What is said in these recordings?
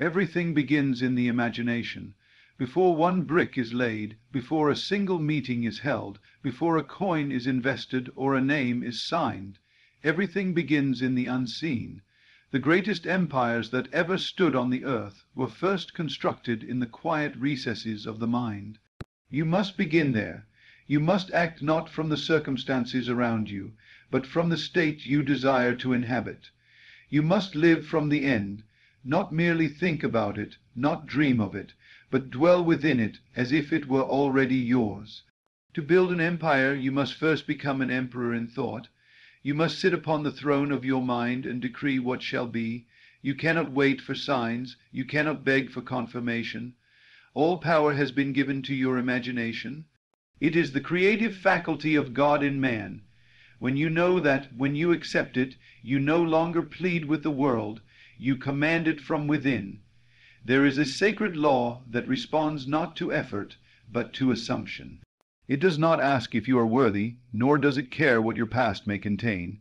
Everything begins in the imagination. Before one brick is laid, before a single meeting is held, before a coin is invested or a name is signed, everything begins in the unseen. The greatest empires that ever stood on the earth were first constructed in the quiet recesses of the mind. You must begin there. You must act not from the circumstances around you, but from the state you desire to inhabit. You must live from the end, not merely think about it, not dream of it, but dwell within it as if it were already yours. To build an empire, you must first become an emperor in thought. You must sit upon the throne of your mind and decree what shall be. You cannot wait for signs. You cannot beg for confirmation. All power has been given to your imagination. It is the creative faculty of God in man. When you know that, when you accept it, you no longer plead with the world, you command it from within. There is a sacred law that responds not to effort, but to assumption. It does not ask if you are worthy, nor does it care what your past may contain.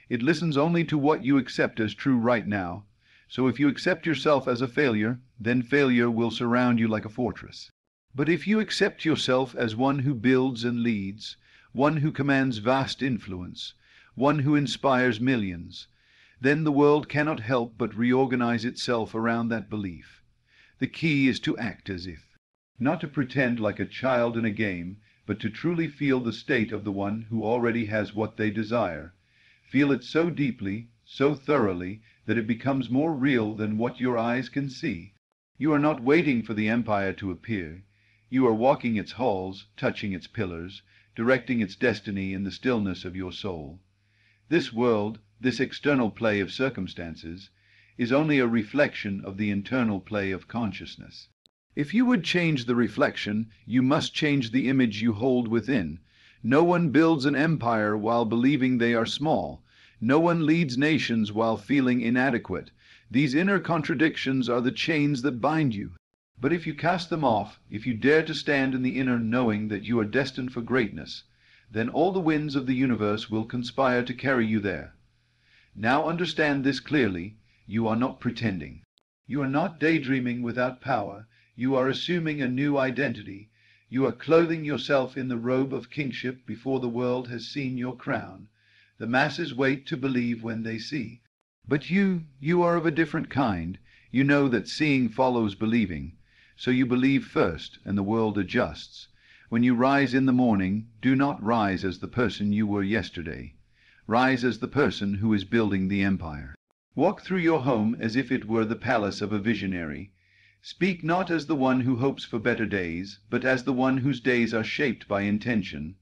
It listens only to what you accept as true right now. So if you accept yourself as a failure, then failure will surround you like a fortress. But if you accept yourself as one who builds and leads, one who commands vast influence, one who inspires millions, then the world cannot help but reorganize itself around that belief. The key is to act as if. Not to pretend like a child in a game, but to truly feel the state of the one who already has what they desire. Feel it so deeply, so thoroughly, that it becomes more real than what your eyes can see. You are not waiting for the empire to appear. You are walking its halls, touching its pillars, directing its destiny in the stillness of your soul. This world, this external play of circumstances, is only a reflection of the internal play of consciousness. If you would change the reflection, you must change the image you hold within. No one builds an empire while believing they are small. No one leads nations while feeling inadequate. These inner contradictions are the chains that bind you. But if you cast them off, if you dare to stand in the inner knowing that you are destined for greatness, then all the winds of the universe will conspire to carry you there. Now understand this clearly. You are not pretending. You are not daydreaming without power. You are assuming a new identity. You are clothing yourself in the robe of kingship before the world has seen your crown. The masses wait to believe when they see. But you are of a different kind. You know that seeing follows believing. So you believe first, and the world adjusts. When you rise in the morning, do not rise as the person you were yesterday. Rise as the person who is building the empire. Walk through your home as if it were the palace of a visionary. Speak not as the one who hopes for better days, but as the one whose days are shaped by intention.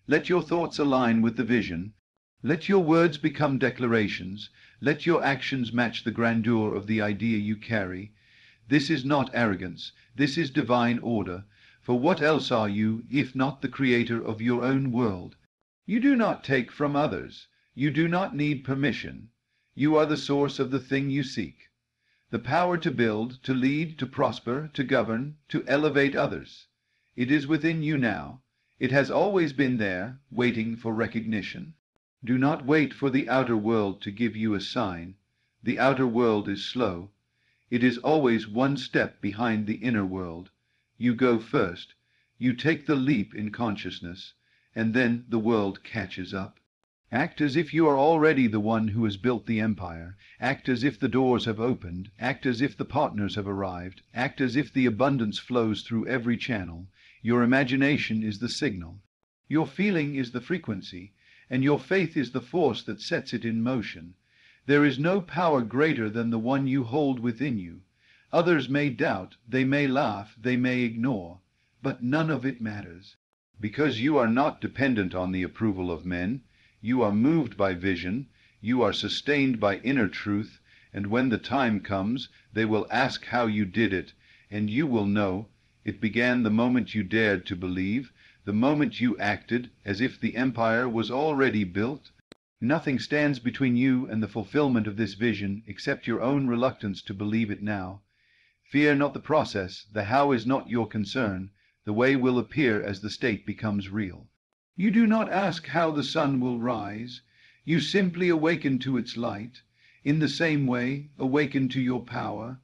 Let your thoughts align with the vision. Let your words become declarations. Let your actions match the grandeur of the idea you carry. This is not arrogance. This is divine order. For what else are you, if not the creator of your own world? You do not take from others. You do not need permission. You are the source of the thing you seek. The power to build, to lead, to prosper, to govern, to elevate others. It is within you now. It has always been there, waiting for recognition. Do not wait for the outer world to give you a sign. The outer world is slow. It is always one step behind the inner world. You go first. You take the leap in consciousness, and then the world catches up. Act as if you are already the one who has built the empire. Act as if the doors have opened. Act as if the partners have arrived. Act as if the abundance flows through every channel. Your imagination is the signal. Your feeling is the frequency, and your faith is the force that sets it in motion. There is no power greater than the one you hold within you. Others may doubt, they may laugh, they may ignore, but none of it matters. Because you are not dependent on the approval of men. You are moved by vision, you are sustained by inner truth, and when the time comes, they will ask how you did it, and you will know it began the moment you dared to believe, the moment you acted as if the empire was already built. Nothing stands between you and the fulfillment of this vision except your own reluctance to believe it now. Fear not the process. The how is not your concern. The way will appear as the state becomes real. You do not ask how the sun will rise. You simply awaken to its light. In the same way, awaken to your power.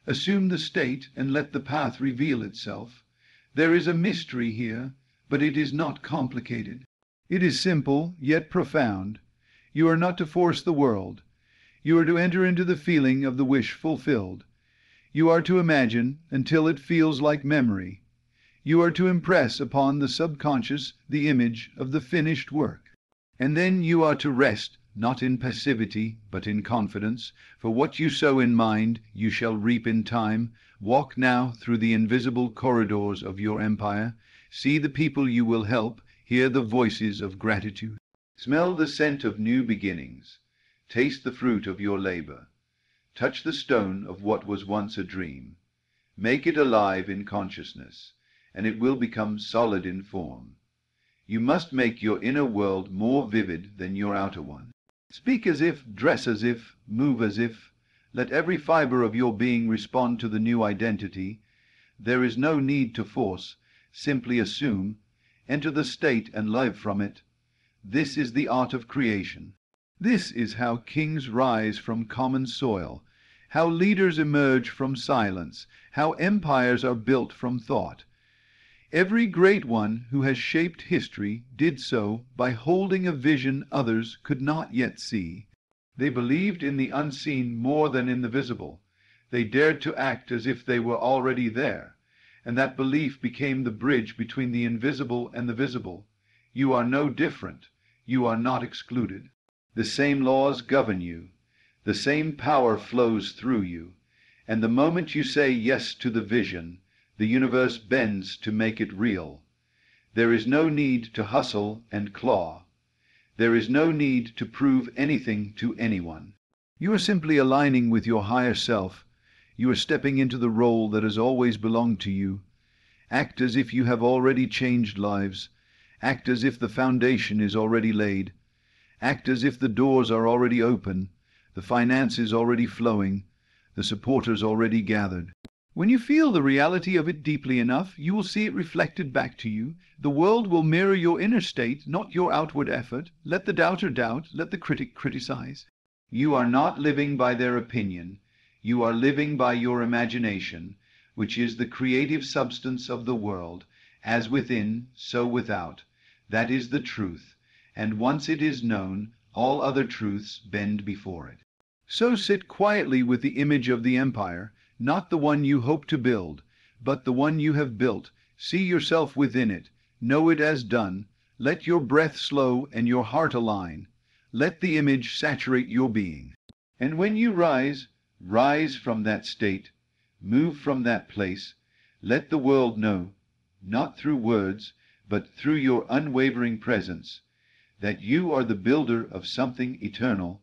Assume the state and let the path reveal itself. There is a mystery here, but it is not complicated. It is simple, yet profound. You are not to force the world. You are to enter into the feeling of the wish fulfilled. You are to imagine until it feels like memory. You are to impress upon the subconscious the image of the finished work. And then you are to rest, not in passivity, but in confidence, for what you sow in mind you shall reap in time. Walk now through the invisible corridors of your empire. See the people you will help, hear the voices of gratitude. Smell the scent of new beginnings. Taste the fruit of your labor. Touch the stone of what was once a dream. Make it alive in consciousness, and it will become solid in form. You must make your inner world more vivid than your outer one. Speak as if, dress as if, move as if. Let every fiber of your being respond to the new identity. There is no need to force. Simply assume. Enter the state and live from it. This is the art of creation. This is how kings rise from common soil, how leaders emerge from silence, how empires are built from thought. Every great one who has shaped history did so by holding a vision others could not yet see. They believed in the unseen more than in the visible. They dared to act as if they were already there, and that belief became the bridge between the invisible and the visible. You are no different. You are not excluded. The same laws govern you. The same power flows through you. And the moment you say yes to the vision, the universe bends to make it real. There is no need to hustle and claw. There is no need to prove anything to anyone. You are simply aligning with your higher self. You are stepping into the role that has always belonged to you. Act as if you have already changed lives. Act as if the foundation is already laid. Act as if the doors are already open, the finances already flowing, the supporters already gathered. When you feel the reality of it deeply enough, you will see it reflected back to you. The world will mirror your inner state, not your outward effort. Let the doubter doubt, let the critic criticize. You are not living by their opinion. You are living by your imagination, which is the creative substance of the world, as within, so without. That is the truth, and once it is known, all other truths bend before it. So sit quietly with the image of the empire, not the one you hope to build, but the one you have built. See yourself within it. Know it as done. Let your breath slow and your heart align. Let the image saturate your being. And when you rise, rise from that state. Move from that place. Let the world know, not through words, but through your unwavering presence, that you are the builder of something eternal.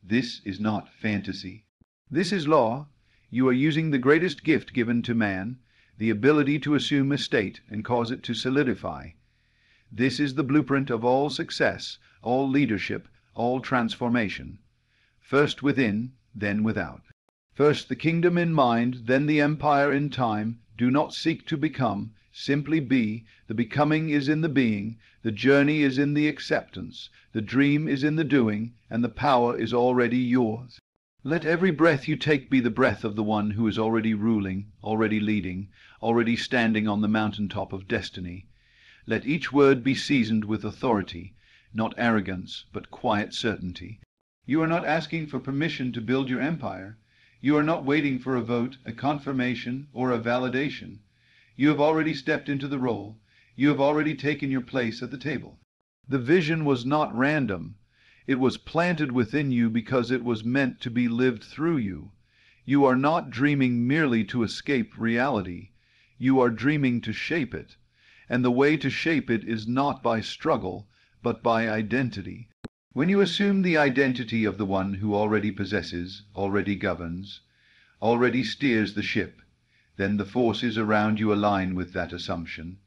This is not fantasy. This is law. You are using the greatest gift given to man, the ability to assume a state and cause it to solidify. This is the blueprint of all success, all leadership, all transformation. First within, then without. First the kingdom in mind, then the empire in time. Do not seek to become, simply be. The becoming is in the being, the journey is in the acceptance, the dream is in the doing, and the power is already yours. Let every breath you take be the breath of the one who is already ruling, already leading, already standing on the mountaintop of destiny. Let each word be seasoned with authority, not arrogance, but quiet certainty. You are not asking for permission to build your empire. You are not waiting for a vote, a confirmation, or a validation. You have already stepped into the role. You have already taken your place at the table. The vision was not random. It was planted within you because it was meant to be lived through you. You are not dreaming merely to escape reality. You are dreaming to shape it. And the way to shape it is not by struggle, but by identity. When you assume the identity of the one who already possesses, already governs, already steers the ship, then the forces around you align with that assumption.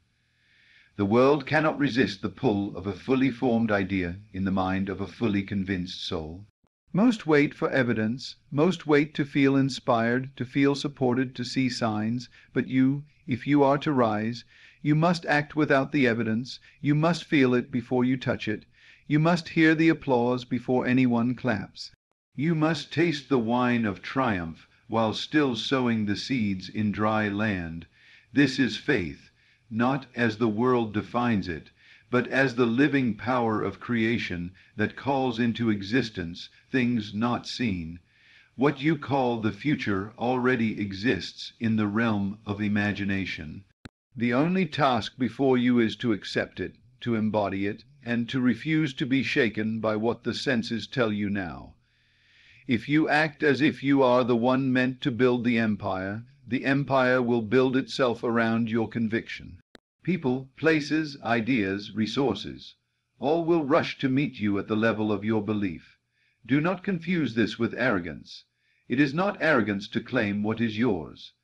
The world cannot resist the pull of a fully formed idea in the mind of a fully convinced soul. Most wait for evidence, most wait to feel inspired, to feel supported, to see signs. But you, if you are to rise, you must act without the evidence. You must feel it before you touch it. You must hear the applause before anyone claps. You must taste the wine of triumph while still sowing the seeds in dry land. This is faith, not as the world defines it, but as the living power of creation that calls into existence things not seen. What you call the future already exists in the realm of imagination. The only task before you is to accept it, to embody it, and to refuse to be shaken by what the senses tell you now. If you act as if you are the one meant to build the empire will build itself around your conviction. People, places, ideas, resources, all will rush to meet you at the level of your belief. Do not confuse this with arrogance. It is not arrogance to claim what is yours.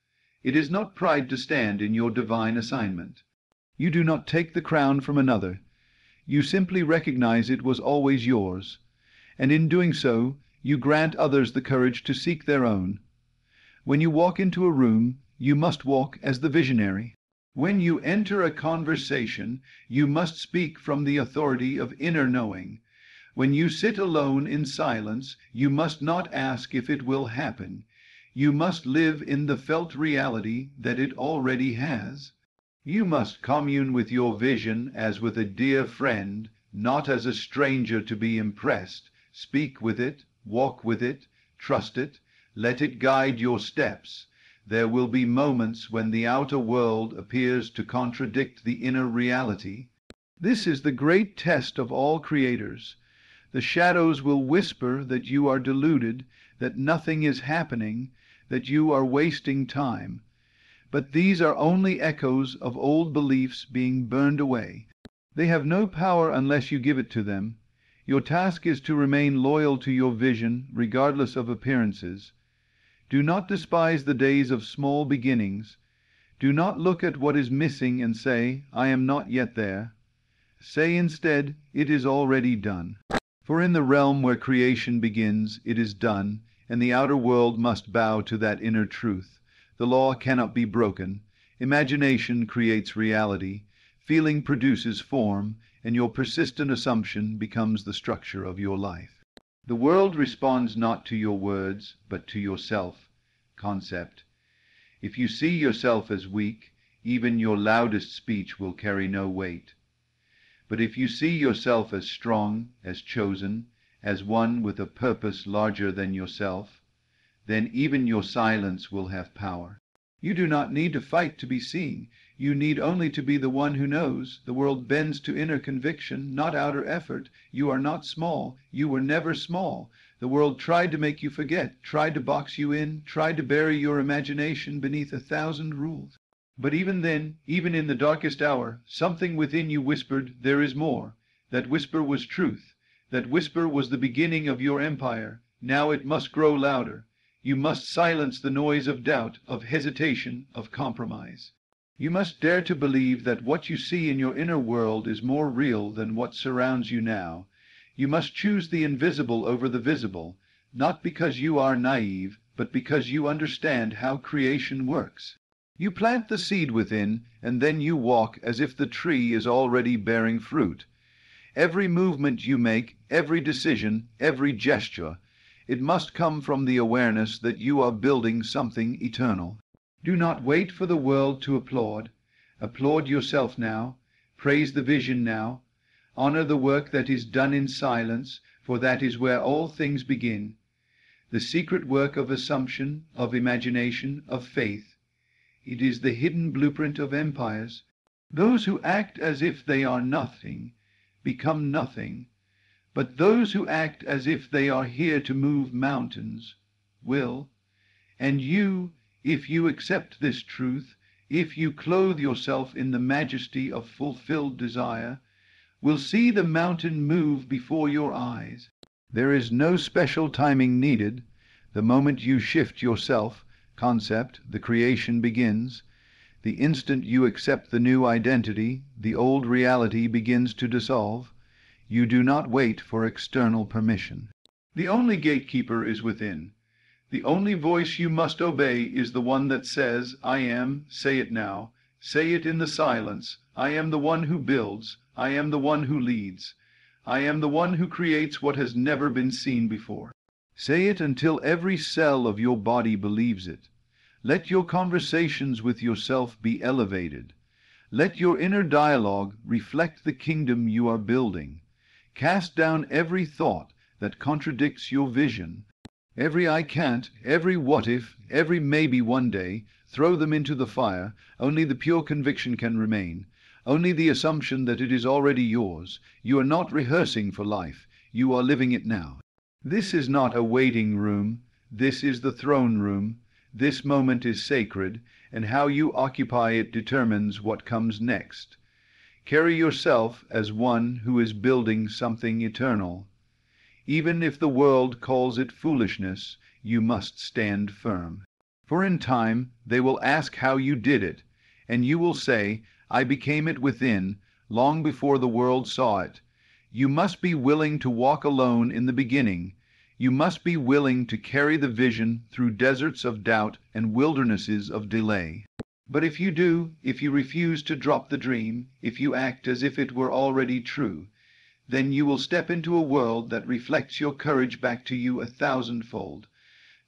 It is not pride to stand in your divine assignment. You do not take the crown from another. You simply recognize it was always yours, and in doing so, you grant others the courage to seek their own. When you walk into a room, you must walk as the visionary. When you enter a conversation, you must speak from the authority of inner knowing. When you sit alone in silence, you must not ask if it will happen. You must live in the felt reality that it already has. You must commune with your vision as with a dear friend, not as a stranger to be impressed. Speak with it, walk with it, trust it, let it guide your steps. There will be moments when the outer world appears to contradict the inner reality. This is the great test of all creators. The shadows will whisper that you are deluded, that nothing is happening, that you are wasting time. But these are only echoes of old beliefs being burned away. They have no power unless you give it to them. Your task is to remain loyal to your vision, regardless of appearances. Do not despise the days of small beginnings. Do not look at what is missing and say, I am not yet there. Say instead, it is already done. For in the realm where creation begins, it is done, and the outer world must bow to that inner truth. The law cannot be broken. Imagination creates reality. Feeling produces form, and your persistent assumption becomes the structure of your life. The world responds not to your words, but to yourself. Concept. If you see yourself as weak, even your loudest speech will carry no weight. But if you see yourself as strong, as chosen, as one with a purpose larger than yourself, then even your silence will have power. You do not need to fight to be seen. You need only to be the one who knows. The world bends to inner conviction, not outer effort. You are not small. You were never small. The world tried to make you forget, tried to box you in, tried to bury your imagination beneath 1,000 rules. But even then, even in the darkest hour, something within you whispered, there is more. That whisper was truth. That whisper was the beginning of your empire. Now it must grow louder. You must silence the noise of doubt, of hesitation, of compromise. You must dare to believe that what you see in your inner world is more real than what surrounds you now. You must choose the invisible over the visible, not because you are naive, but because you understand how creation works. You plant the seed within, and then you walk as if the tree is already bearing fruit. Every movement you make, every decision, every gesture, it must come from the awareness that you are building something eternal. Do not wait for the world to applaud. Applaud yourself now. Praise the vision now. Honor the work that is done in silence, for that is where all things begin. The secret work of assumption, of imagination, of faith. It is the hidden blueprint of empires. Those who act as if they are nothing become nothing. But those who act as if they are here to move mountains will. And you, if you accept this truth, if you clothe yourself in the majesty of fulfilled desire, will see the mountain move before your eyes. There is no special timing needed. The moment you shift yourself, concept, the creation begins. The instant you accept the new identity, the old reality begins to dissolve. You do not wait for external permission. The only gatekeeper is within. The only voice you must obey is the one that says, I am, say it now, say it in the silence, I am the one who builds, I am the one who leads, I am the one who creates what has never been seen before. Say it until every cell of your body believes it. Let your conversations with yourself be elevated. Let your inner dialogue reflect the kingdom you are building. Cast down every thought that contradicts your vision. Every I can't, every what if, every maybe one day, throw them into the fire. Only the pure conviction can remain. Only the assumption that it is already yours. You are not rehearsing for life. You are living it now. This is not a waiting room. This is the throne room. This moment is sacred, and how you occupy it determines what comes next. Carry yourself as one who is building something eternal. Even if the world calls it foolishness, you must stand firm. For in time they will ask how you did it, and you will say, I became it within, long before the world saw it. You must be willing to walk alone in the beginning. You must be willing to carry the vision through deserts of doubt and wildernesses of delay. But if you do, if you refuse to drop the dream, if you act as if it were already true, then you will step into a world that reflects your courage back to you 1,000-fold.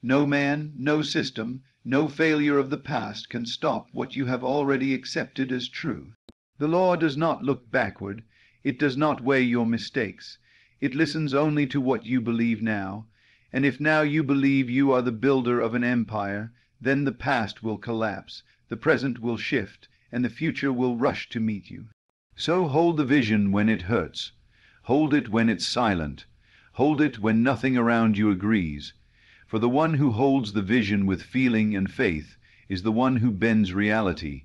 No man, no system, no failure of the past can stop what you have already accepted as true. The law does not look backward. It does not weigh your mistakes. It listens only to what you believe now. And if now you believe you are the builder of an empire, then the past will collapse, the present will shift, and the future will rush to meet you. So hold the vision when it hurts. Hold it when it's silent. Hold it when nothing around you agrees. For the one who holds the vision with feeling and faith is the one who bends reality.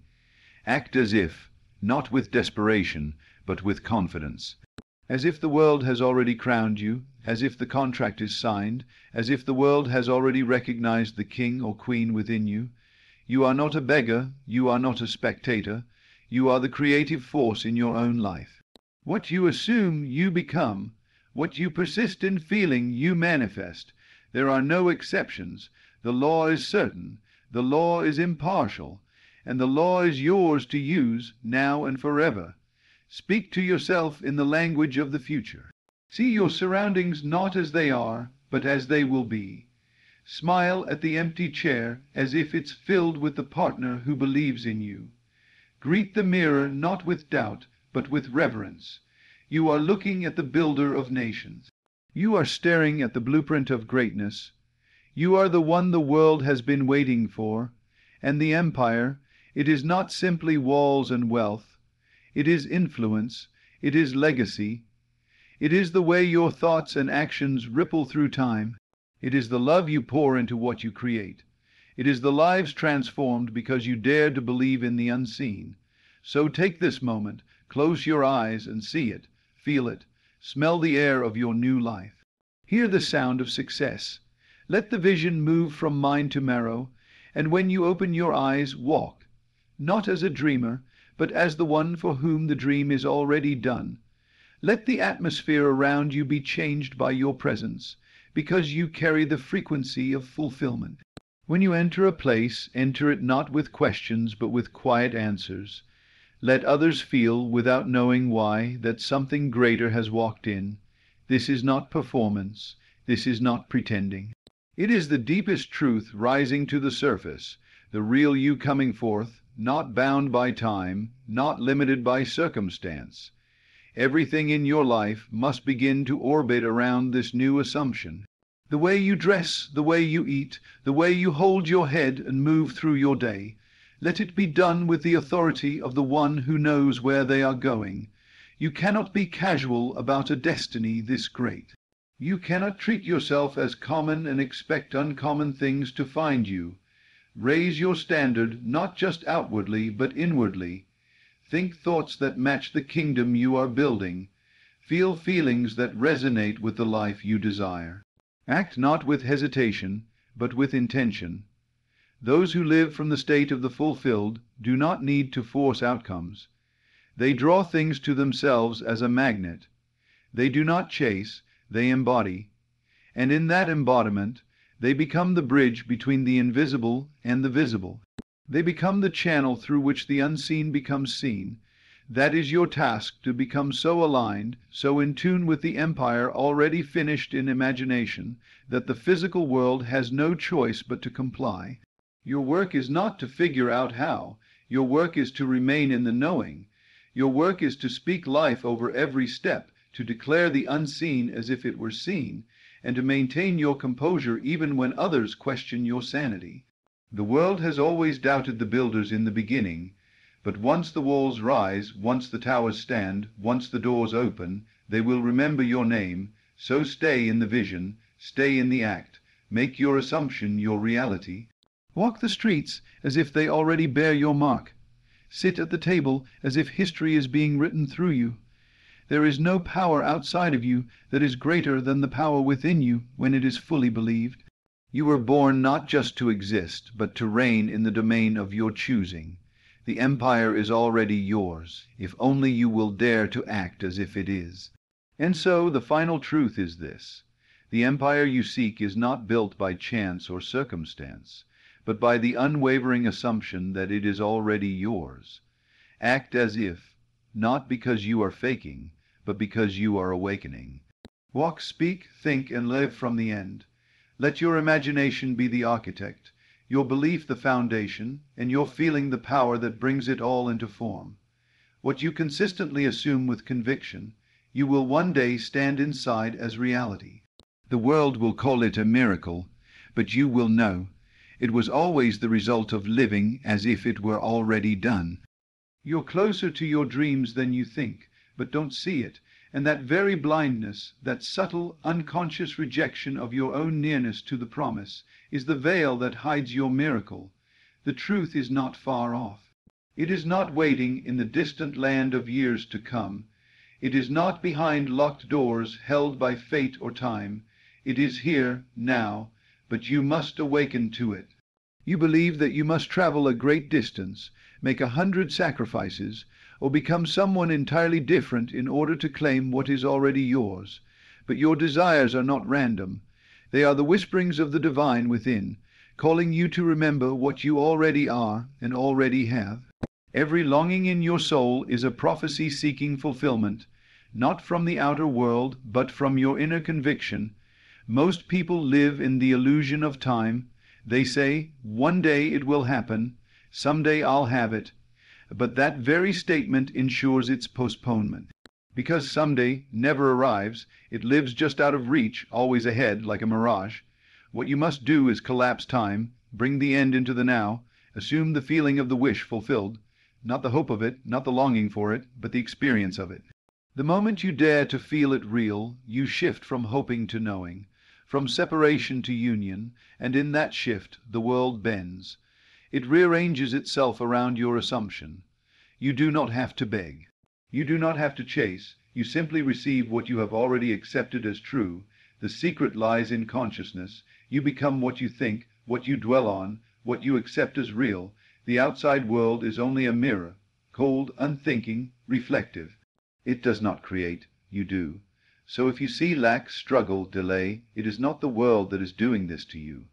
Act as if, not with desperation, but with confidence. As if the world has already crowned you, as if the contract is signed, as if the world has already recognized the king or queen within you. You are not a beggar, you are not a spectator, you are the creative force in your own life. What you assume, you become. What you persist in feeling, you manifest. There are no exceptions. The law is certain, the law is impartial, and the law is yours to use now and forever. Speak to yourself in the language of the future. See your surroundings not as they are, but as they will be. Smile at the empty chair as if it's filled with the partner who believes in you. Greet the mirror not with doubt, but with reverence. You are looking at the builder of nations. You are staring at the blueprint of greatness. You are the one the world has been waiting for. And the empire, it is not simply walls and wealth. It is influence. It is legacy. It is the way your thoughts and actions ripple through time. It is the love you pour into what you create. It is the lives transformed because you dare to believe in the unseen. So take this moment, close your eyes and see it, feel it, smell the air of your new life. Hear the sound of success. Let the vision move from mind to marrow, and when you open your eyes, walk, not as a dreamer, but as the one for whom the dream is already done. Let the atmosphere around you be changed by your presence, because you carry the frequency of fulfillment. When you enter a place, enter it not with questions, but with quiet answers. Let others feel, without knowing why, that something greater has walked in. This is not performance. This is not pretending. It is the deepest truth rising to the surface, the real you coming forth, not bound by time, not limited by circumstance. Everything in your life must begin to orbit around this new assumption. The way you dress, the way you eat, the way you hold your head and move through your day, let it be done with the authority of the one who knows where they are going. You cannot be casual about a destiny this great. You cannot treat yourself as common and expect uncommon things to find you. Raise your standard not just outwardly, but inwardly. Think thoughts that match the kingdom you are building. Feel feelings that resonate with the life you desire. Act not with hesitation, but with intention. Those who live from the state of the fulfilled do not need to force outcomes. They draw things to themselves as a magnet. They do not chase, they embody. And in that embodiment, they become the bridge between the invisible and the visible. They become the channel through which the unseen becomes seen. That is your task, to become so aligned, so in tune with the empire already finished in imagination, that the physical world has no choice but to comply. Your work is not to figure out how. Your work is to remain in the knowing. Your work is to speak life over every step, to declare the unseen as if it were seen, and to maintain your composure even when others question your sanity. The world has always doubted the builders in the beginning, but once the walls rise, once the towers stand, once the doors open, they will remember your name. So stay in the vision, stay in the act, make your assumption your reality. Walk the streets as if they already bear your mark. Sit at the table as if history is being written through you. There is no power outside of you that is greater than the power within you when it is fully believed. You were born not just to exist, but to reign in the domain of your choosing. The empire is already yours, if only you will dare to act as if it is. And so the final truth is this: the empire you seek is not built by chance or circumstance, but by the unwavering assumption that it is already yours. Act as if, not because you are faking, but because you are awakening. Walk, speak, think, and live from the end. Let your imagination be the architect, your belief the foundation, and your feeling the power that brings it all into form. What you consistently assume with conviction, you will one day stand inside as reality. The world will call it a miracle, but you will know it was always the result of living as if it were already done. You're closer to your dreams than you think, but don't see it, and that very blindness, that subtle, unconscious rejection of your own nearness to the promise, is the veil that hides your miracle. The truth is not far off. It is not waiting in the distant land of years to come. It is not behind locked doors held by fate or time. It is here, now, but you must awaken to it. You believe that you must travel a great distance, make 100 sacrifices, or become someone entirely different in order to claim what is already yours. But your desires are not random. They are the whisperings of the divine within, calling you to remember what you already are and already have. Every longing in your soul is a prophecy seeking fulfillment, not from the outer world, but from your inner conviction. Most people live in the illusion of time. They say, one day it will happen, someday I'll have it. But that very statement ensures its postponement. Because someday never arrives, it lives just out of reach, always ahead, like a mirage. What you must do is collapse time, bring the end into the now, assume the feeling of the wish fulfilled, not the hope of it, not the longing for it, but the experience of it. The moment you dare to feel it real, you shift from hoping to knowing, from separation to union, and in that shift the world bends. It rearranges itself around your assumption. You do not have to beg. You do not have to chase. You simply receive what you have already accepted as true. The secret lies in consciousness. You become what you think, what you dwell on, what you accept as real. The outside world is only a mirror, cold, unthinking, reflective. It does not create. You do. So if you see lack, struggle, delay, it is not the world that is doing this to you.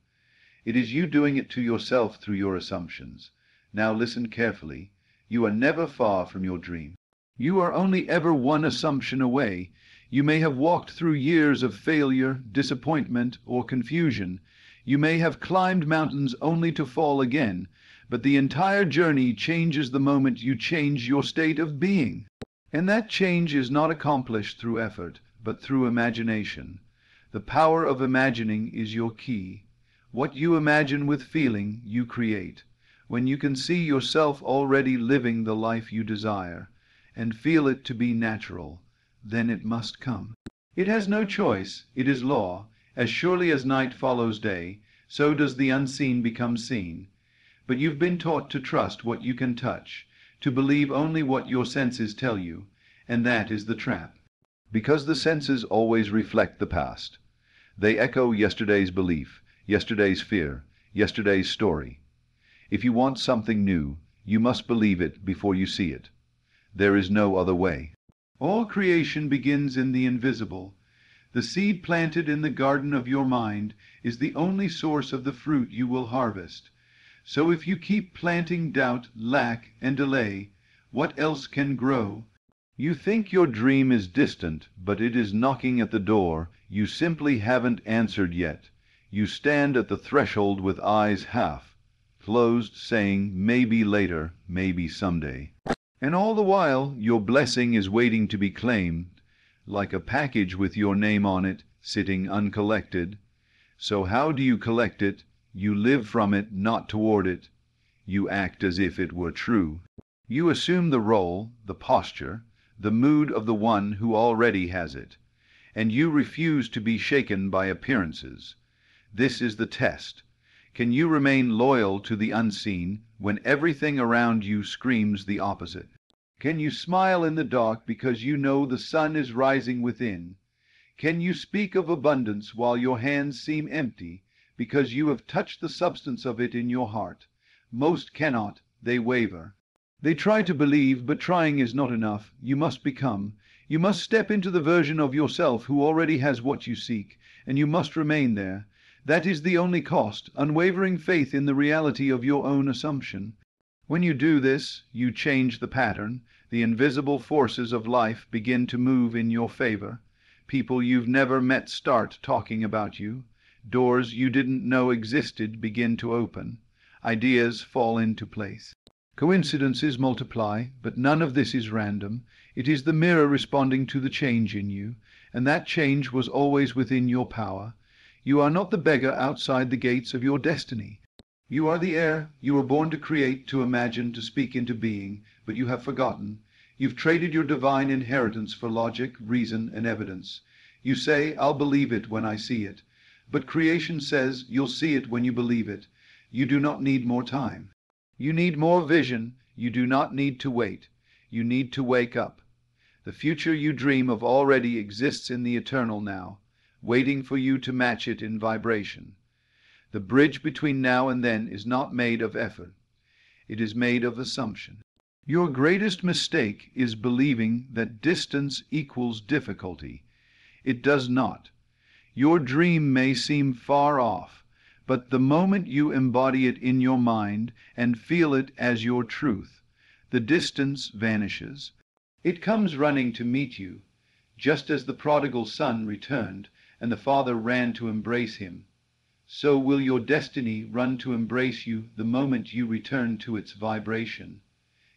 It is you doing it to yourself through your assumptions. Now listen carefully. You are never far from your dream. You are only ever one assumption away. You may have walked through years of failure, disappointment, or confusion. You may have climbed mountains only to fall again, but the entire journey changes the moment you change your state of being. And that change is not accomplished through effort, but through imagination. The power of imagining is your key. What you imagine with feeling, you create. When you can see yourself already living the life you desire, and feel it to be natural, then it must come. It has no choice. It is law. As surely as night follows day, so does the unseen become seen. But you've been taught to trust what you can touch, to believe only what your senses tell you, and that is the trap. Because the senses always reflect the past. They echo yesterday's belief, yesterday's fear, yesterday's story. If you want something new, you must believe it before you see it. There is no other way. All creation begins in the invisible. The seed planted in the garden of your mind is the only source of the fruit you will harvest. So if you keep planting doubt, lack, and delay, What else can grow? You think your dream is distant, but it is knocking at the door. You simply haven't answered yet. You stand at the threshold with eyes half closed, saying, maybe later, maybe someday. And all the while, your blessing is waiting to be claimed, like a package with your name on it, sitting uncollected. So how do you collect it? You live from it, not toward it. You act as if it were true. You assume the role, the posture, the mood of the one who already has it. And you refuse to be shaken by appearances. This is the test. Can you remain loyal to the unseen when everything around you screams the opposite? Can you smile in the dark because you know the sun is rising within? Can you speak of abundance while your hands seem empty because you have touched the substance of it in your heart? Most cannot. They waver. They try to believe, but trying is not enough. You must become. You must step into the version of yourself who already has what you seek, and you must remain there. That is the only cost, unwavering faith in the reality of your own assumption. When you do this, you change the pattern. The invisible forces of life begin to move in your favor. People you've never met start talking about you. Doors you didn't know existed begin to open. Ideas fall into place. Coincidences multiply, but none of this is random. It is the mirror responding to the change in you, and that change was always within your power. You are not the beggar outside the gates of your destiny. You are the heir. You were born to create, to imagine, to speak into being, but you have forgotten. You've traded your divine inheritance for logic, reason, and evidence. You say, I'll believe it when I see it. But creation says you'll see it when you believe it. You do not need more time. You need more vision. You do not need to wait. You need to wake up. The future you dream of already exists in the eternal now, waiting for you to match it in vibration. The bridge between now and then is not made of effort. It is made of assumption. Your greatest mistake is believing that distance equals difficulty. It does not. Your dream may seem far off, but the moment you embody it in your mind and feel it as your truth, the distance vanishes. It comes running to meet you, just as the prodigal son returned, and the father ran to embrace him. So will your destiny run to embrace you the moment you return to its vibration.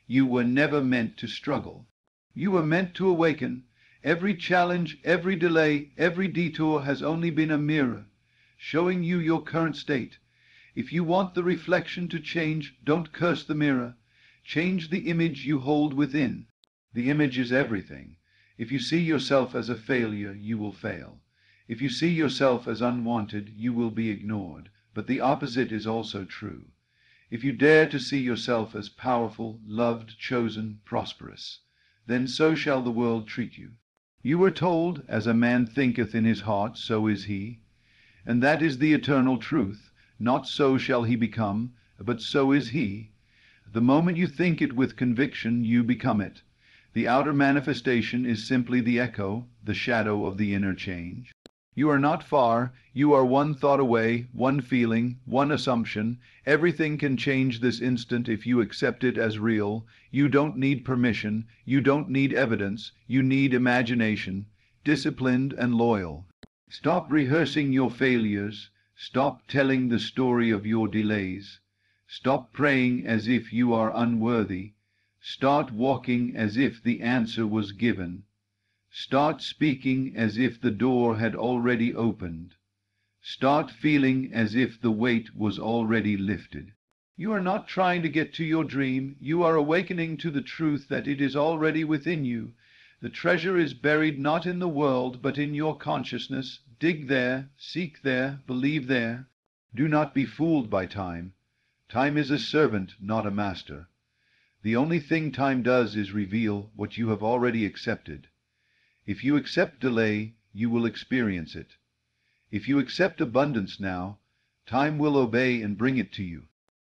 You were never meant to struggle. You were meant to awaken. Every challenge, every delay, every detour has only been a mirror, showing you your current state. If you want the reflection to change, don't curse the mirror. Change the image you hold within. The image is everything. If you see yourself as a failure, you will fail. If you see yourself as unwanted, you will be ignored. But the opposite is also true. If you dare to see yourself as powerful, loved, chosen, prosperous, then so shall the world treat you. You were told, as a man thinketh in his heart, so is he. And that is the eternal truth. Not so shall he become, but so is he. The moment you think it with conviction, you become it. The outer manifestation is simply the echo, the shadow of the inner change. You are not far. You are one thought away, one feeling, one assumption. Everything can change this instant if you accept it as real. You don't need permission. You don't need evidence. You need imagination, disciplined and loyal. Stop rehearsing your failures. Stop telling the story of your delays. Stop praying as if you are unworthy. Start walking as if the answer was given. Start speaking as if the door had already opened. Start feeling as if the weight was already lifted. You are not trying to get to your dream. You are awakening to the truth that it is already within you. The treasure is buried not in the world, but in your consciousness. Dig there, seek there, believe there. Do not be fooled by time. Time is a servant, not a master. The only thing time does is reveal what you have already accepted. If you accept delay, you will experience it. If you accept abundance now, time will obey and bring it to you.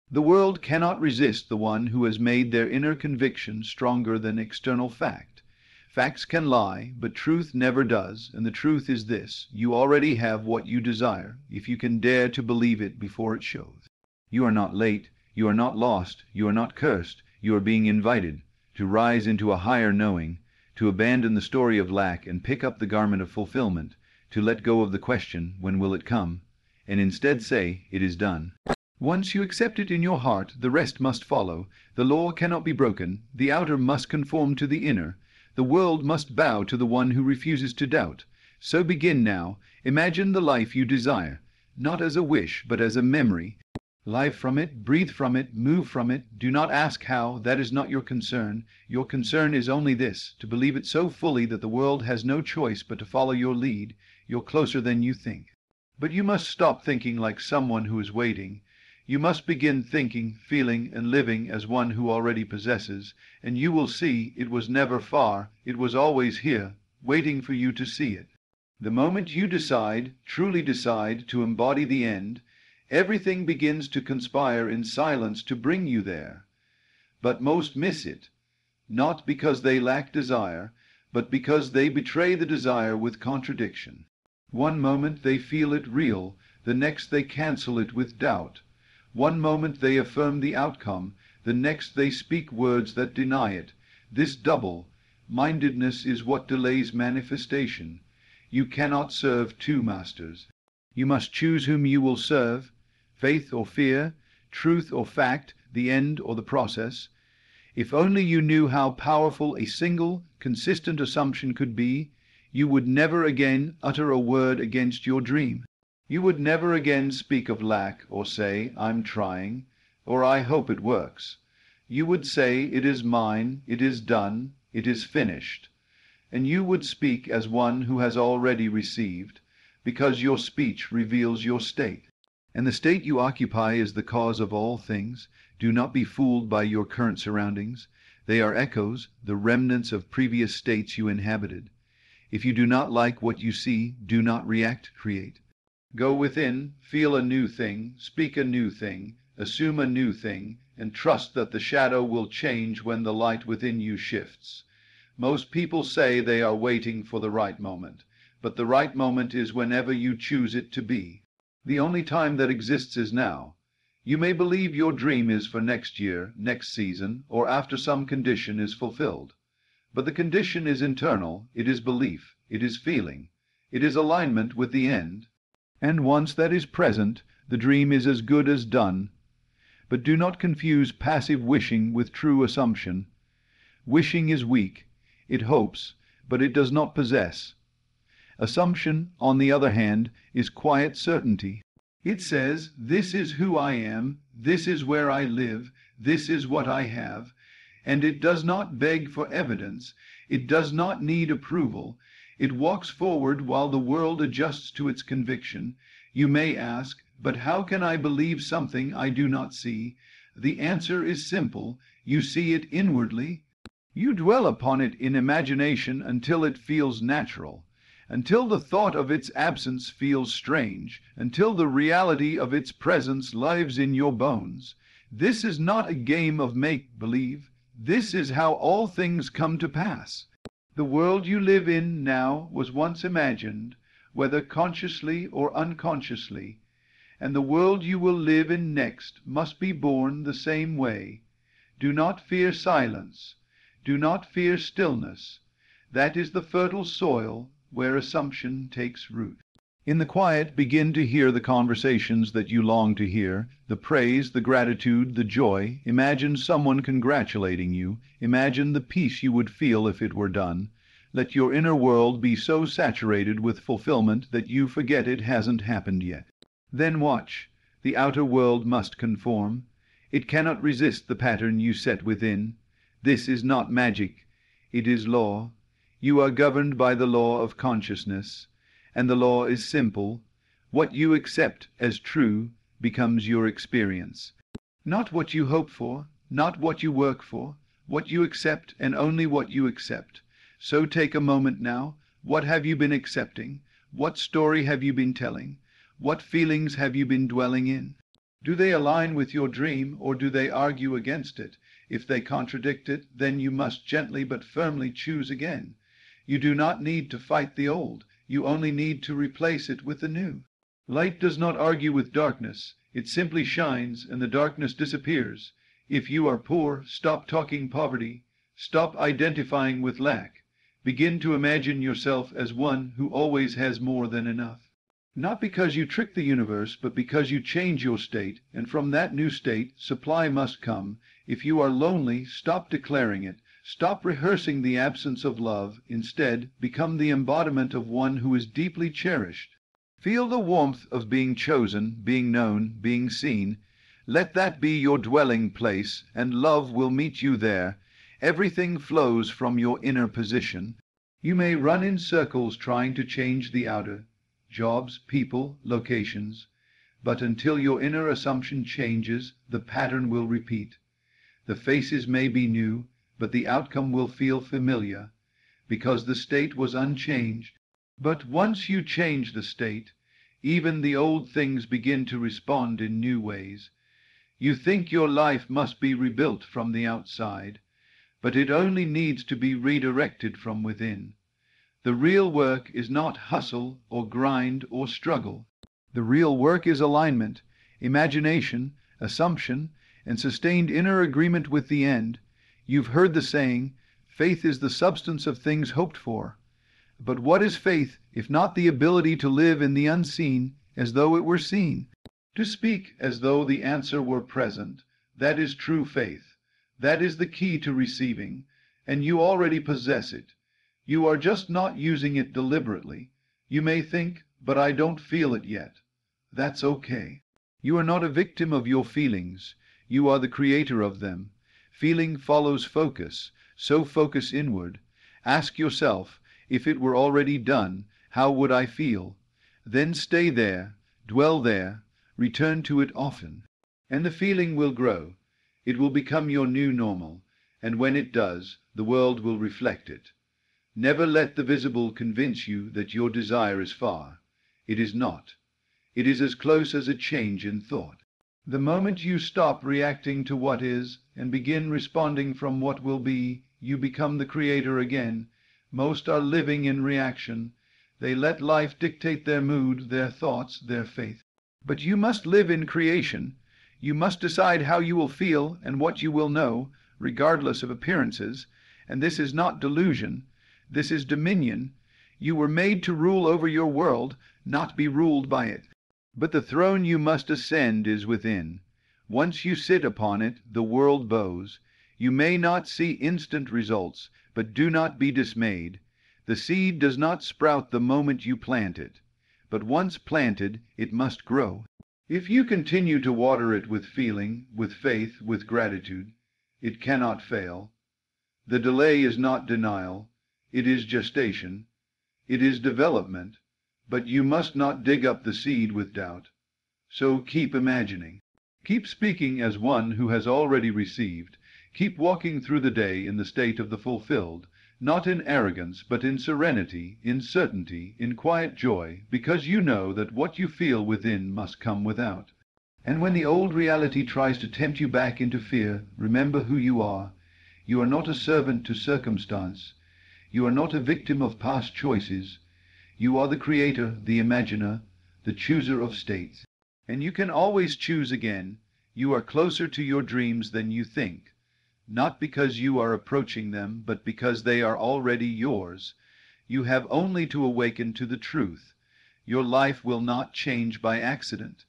The world cannot resist the one who has made their inner conviction stronger than external fact. Facts can lie, but truth never does, and the truth is this: you already have what you desire, if you can dare to believe it before it shows. You are not late, you are not lost, you are not cursed, you are being invited. to rise into a higher knowing, to abandon the story of lack and pick up the garment of fulfillment, to let go of the question, when will it come, and instead say, it is done. Once you accept it in your heart, the rest must follow. The law cannot be broken. The outer must conform to the inner. The world must bow to the one who refuses to doubt. So begin now. Imagine the life you desire, not as a wish, but as a memory. Live from it, breathe from it, move from it. Do not ask how, that is not your concern. Your concern is only this, to believe it so fully that the world has no choice but to follow your lead. You're closer than you think. But you must stop thinking like someone who is waiting. You must begin thinking, feeling, and living as one who already possesses, and you will see it was never far, it was always here, waiting for you to see it. The moment you decide, truly decide, to embody the end, everything begins to conspire in silence to bring you there. But most miss it, not because they lack desire, but because they betray the desire with contradiction. One moment they feel it real, the next they cancel it with doubt. One moment they affirm the outcome, the next they speak words that deny it. This double-mindedness is what delays manifestation. You cannot serve two masters. You must choose whom you will serve, faith or fear, truth or fact, the end or the process. If only you knew how powerful a single, consistent assumption could be, you would never again utter a word against your dream. You would never again speak of lack, or say, I'm trying, or I hope it works. You would say, it is mine, it is done, it is finished. And you would speak as one who has already received, because your speech reveals your state. And the state you occupy is the cause of all things. Do not be fooled by your current surroundings. They are echoes, the remnants of previous states you inhabited. If you do not like what you see, do not react, create. Go within, feel a new thing, speak a new thing, assume a new thing, and trust that the shadow will change when the light within you shifts. Most people say they are waiting for the right moment, but the right moment is whenever you choose it to be. The only time that exists is now. You may believe your dream is for next year, next season, or after some condition is fulfilled. But the condition is internal, it is belief, it is feeling, it is alignment with the end. And once that is present, the dream is as good as done. But do not confuse passive wishing with true assumption. Wishing is weak. It hopes, but it does not possess. Assumption, on the other hand, is quiet certainty. It says, this is who I am, this is where I live, this is what I have, and it does not beg for evidence, it does not need approval. It walks forward while the world adjusts to its conviction. You may ask, but how can I believe something I do not see? The answer is simple. You see it inwardly. You dwell upon it in imagination until it feels natural, until the thought of its absence feels strange, until the reality of its presence lives in your bones. This is not a game of make-believe. This is how all things come to pass. The world you live in now was once imagined, whether consciously or unconsciously, and the world you will live in next must be born the same way. Do not fear silence. Do not fear stillness. That is the fertile soil where assumption takes root. In the quiet, begin to hear the conversations that you long to hear, the praise, the gratitude, the joy. Imagine someone congratulating you. Imagine the peace you would feel if it were done. Let your inner world be so saturated with fulfillment that you forget it hasn't happened yet. Then watch. The outer world must conform. It cannot resist the pattern you set within. This is not magic. It is law. You are governed by the law of consciousness. And the law is simple. What you accept as true becomes your experience. Not what you hope for, not what you work for, what you accept and only what you accept. So take a moment now. What have you been accepting? What story have you been telling? What feelings have you been dwelling in? Do they align with your dream, or do they argue against it? If they contradict it, then you must gently but firmly choose again. You do not need to fight the old. You only need to replace it with the new. Light does not argue with darkness. It simply shines, and the darkness disappears. If you are poor, stop talking poverty. Stop identifying with lack. Begin to imagine yourself as one who always has more than enough. Not because you trick the universe, but because you change your state, and from that new state, supply must come. If you are lonely, stop declaring it. Stop rehearsing the absence of love. Instead, become the embodiment of one who is deeply cherished. Feel the warmth of being chosen, being known, being seen. Let that be your dwelling place, and love will meet you there. Everything flows from your inner position. You may run in circles trying to change the outer, jobs, people, locations, but until your inner assumption changes, the pattern will repeat. The faces may be new, but the outcome will feel familiar, because the state was unchanged. But once you change the state, even the old things begin to respond in new ways. You think your life must be rebuilt from the outside, but it only needs to be redirected from within. The real work is not hustle or grind or struggle. The real work is alignment, imagination, assumption, and sustained inner agreement with the end. You've heard the saying, faith is the substance of things hoped for. But what is faith if not the ability to live in the unseen as though it were seen? To speak as though the answer were present, that is true faith. That is the key to receiving, and you already possess it. You are just not using it deliberately. You may think, but I don't feel it yet. That's okay. You are not a victim of your feelings. You are the creator of them. Feeling follows focus, so focus inward. Ask yourself, if it were already done, how would I feel? Then stay there, dwell there, return to it often, and the feeling will grow. It will become your new normal, and when it does, the world will reflect it. Never let the visible convince you that your desire is far. It is not. It is as close as a change in thought. The moment you stop reacting to what is and begin responding from what will be, you become the creator again. Most are living in reaction. They let life dictate their mood, their thoughts, their faith. But you must live in creation. You must decide how you will feel and what you will know, regardless of appearances. And this is not delusion. This is dominion. You were made to rule over your world, not be ruled by it. But the throne you must ascend is within. Once you sit upon it, the world bows. You may not see instant results, but do not be dismayed. The seed does not sprout the moment you plant it, but once planted, it must grow. If you continue to water it with feeling, with faith, with gratitude, it cannot fail. The delay is not denial. It is gestation. It is development. But you must not dig up the seed with doubt. So keep imagining. Keep speaking as one who has already received. Keep walking through the day in the state of the fulfilled, not in arrogance, but in serenity, in certainty, in quiet joy, because you know that what you feel within must come without. And when the old reality tries to tempt you back into fear, remember who you are. You are not a servant to circumstance. You are not a victim of past choices. You are the creator, the imaginer, the chooser of states. And you can always choose again. You are closer to your dreams than you think, not because you are approaching them, but because they are already yours. You have only to awaken to the truth. Your life will not change by accident.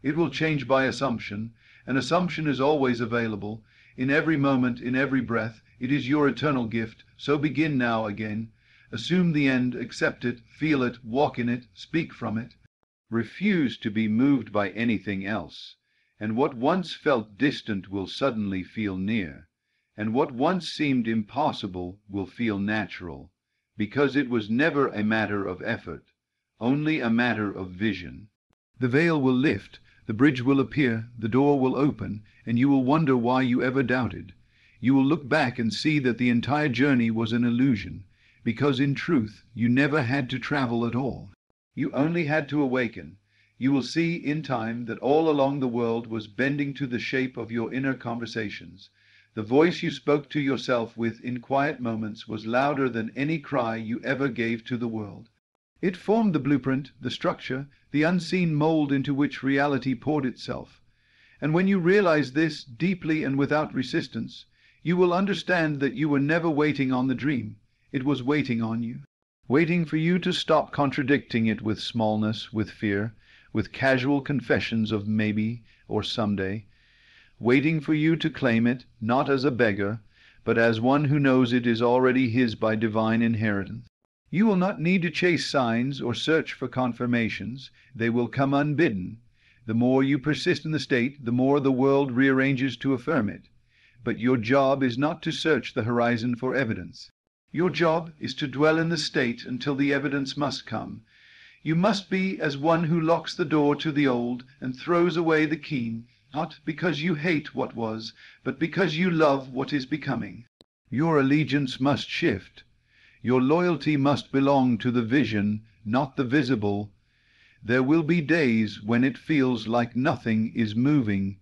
It will change by assumption. An assumption is always available. In every moment, in every breath, it is your eternal gift. So begin now again. Assume the end, accept it, feel it, walk in it, speak from it. Refuse to be moved by anything else, and what once felt distant will suddenly feel near, and what once seemed impossible will feel natural, because it was never a matter of effort, only a matter of vision. The veil will lift, the bridge will appear, the door will open, and you will wonder why you ever doubted. You will look back and see that the entire journey was an illusion, because in truth you never had to travel at all. You only had to awaken. You will see in time that all along the world was bending to the shape of your inner conversations. The voice you spoke to yourself with in quiet moments was louder than any cry you ever gave to the world. It formed the blueprint, the structure, the unseen mold into which reality poured itself. And when you realize this deeply and without resistance, You will understand that you were never waiting on the dream. It was waiting on you, waiting for you to stop contradicting it with smallness, with fear, with casual confessions of maybe or someday, waiting for you to claim it, not as a beggar, but as one who knows it is already his by divine inheritance. You will not need to chase signs or search for confirmations. They will come unbidden. The more you persist in the state, the more the world rearranges to affirm it. But your job is not to search the horizon for evidence. Your job is to dwell in the state until the evidence must come. You must be as one who locks the door to the old and throws away the keen, not because you hate what was, but because you love what is becoming. Your allegiance must shift. Your loyalty must belong to the vision, not the visible. There will be days when it feels like nothing is moving,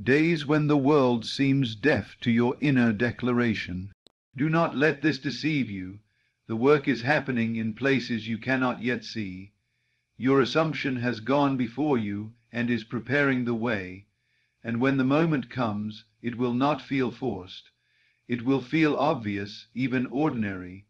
days when the world seems deaf to your inner declaration. Do not let this deceive you. The work is happening in places you cannot yet see. Your assumption has gone before you and is preparing the way, and when the moment comes, it will not feel forced. It will feel obvious, even ordinary,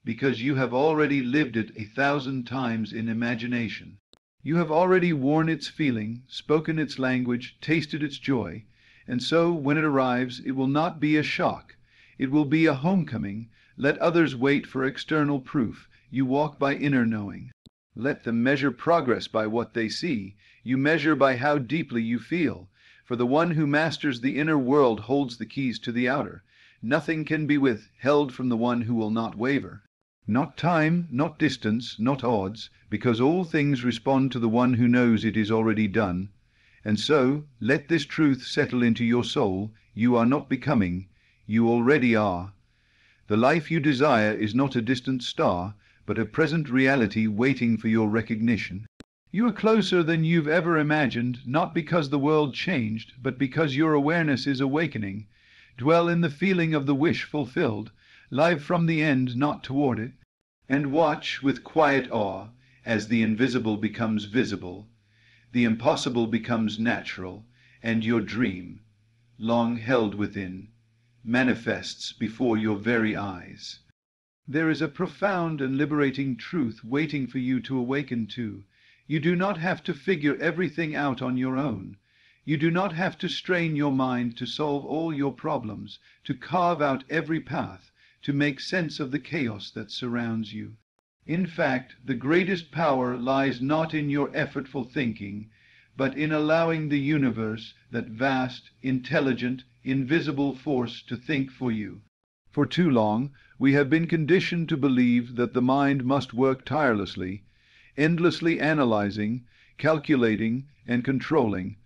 because you have already lived it 1,000 times in imagination. You have already worn its feeling, spoken its language, tasted its joy, and so when it arrives, it will not be a shock. It will be a homecoming. Let others wait for external proof. You walk by inner knowing. Let them measure progress by what they see. You measure by how deeply you feel. For the one who masters the inner world holds the keys to the outer. Nothing can be withheld from the one who will not waver. Not time, not distance, not odds, because all things respond to the one who knows it is already done. And so, let this truth settle into your soul. You are not becoming, you already are. The life you desire is not a distant star, but a present reality waiting for your recognition. You are closer than you've ever imagined, not because the world changed, but because your awareness is awakening. Dwell in the feeling of the wish fulfilled. Live from the end, not toward it, and watch with quiet awe as the invisible becomes visible, the impossible becomes natural, and your dream, long held within, manifests before your very eyes. There is a profound and liberating truth waiting for you to awaken to. You do not have to figure everything out on your own. You do not have to strain your mind to solve all your problems, to carve out every path, to make sense of the chaos that surrounds you. In fact, the greatest power lies not in your effortful thinking, but in allowing the universe, that vast, intelligent, invisible force, to think for you. For too long, we have been conditioned to believe that the mind must work tirelessly, endlessly analyzing, calculating, and controlling,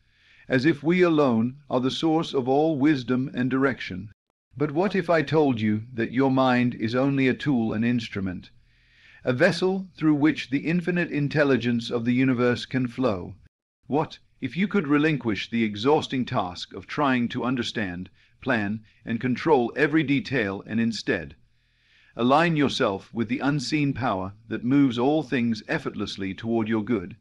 as if we alone are the source of all wisdom and direction. But what if I told you that your mind is only a tool, an instrument, a vessel through which the infinite intelligence of the universe can flow? What if you could relinquish the exhausting task of trying to understand, plan, and control every detail, and instead align yourself with the unseen power that moves all things effortlessly toward your good?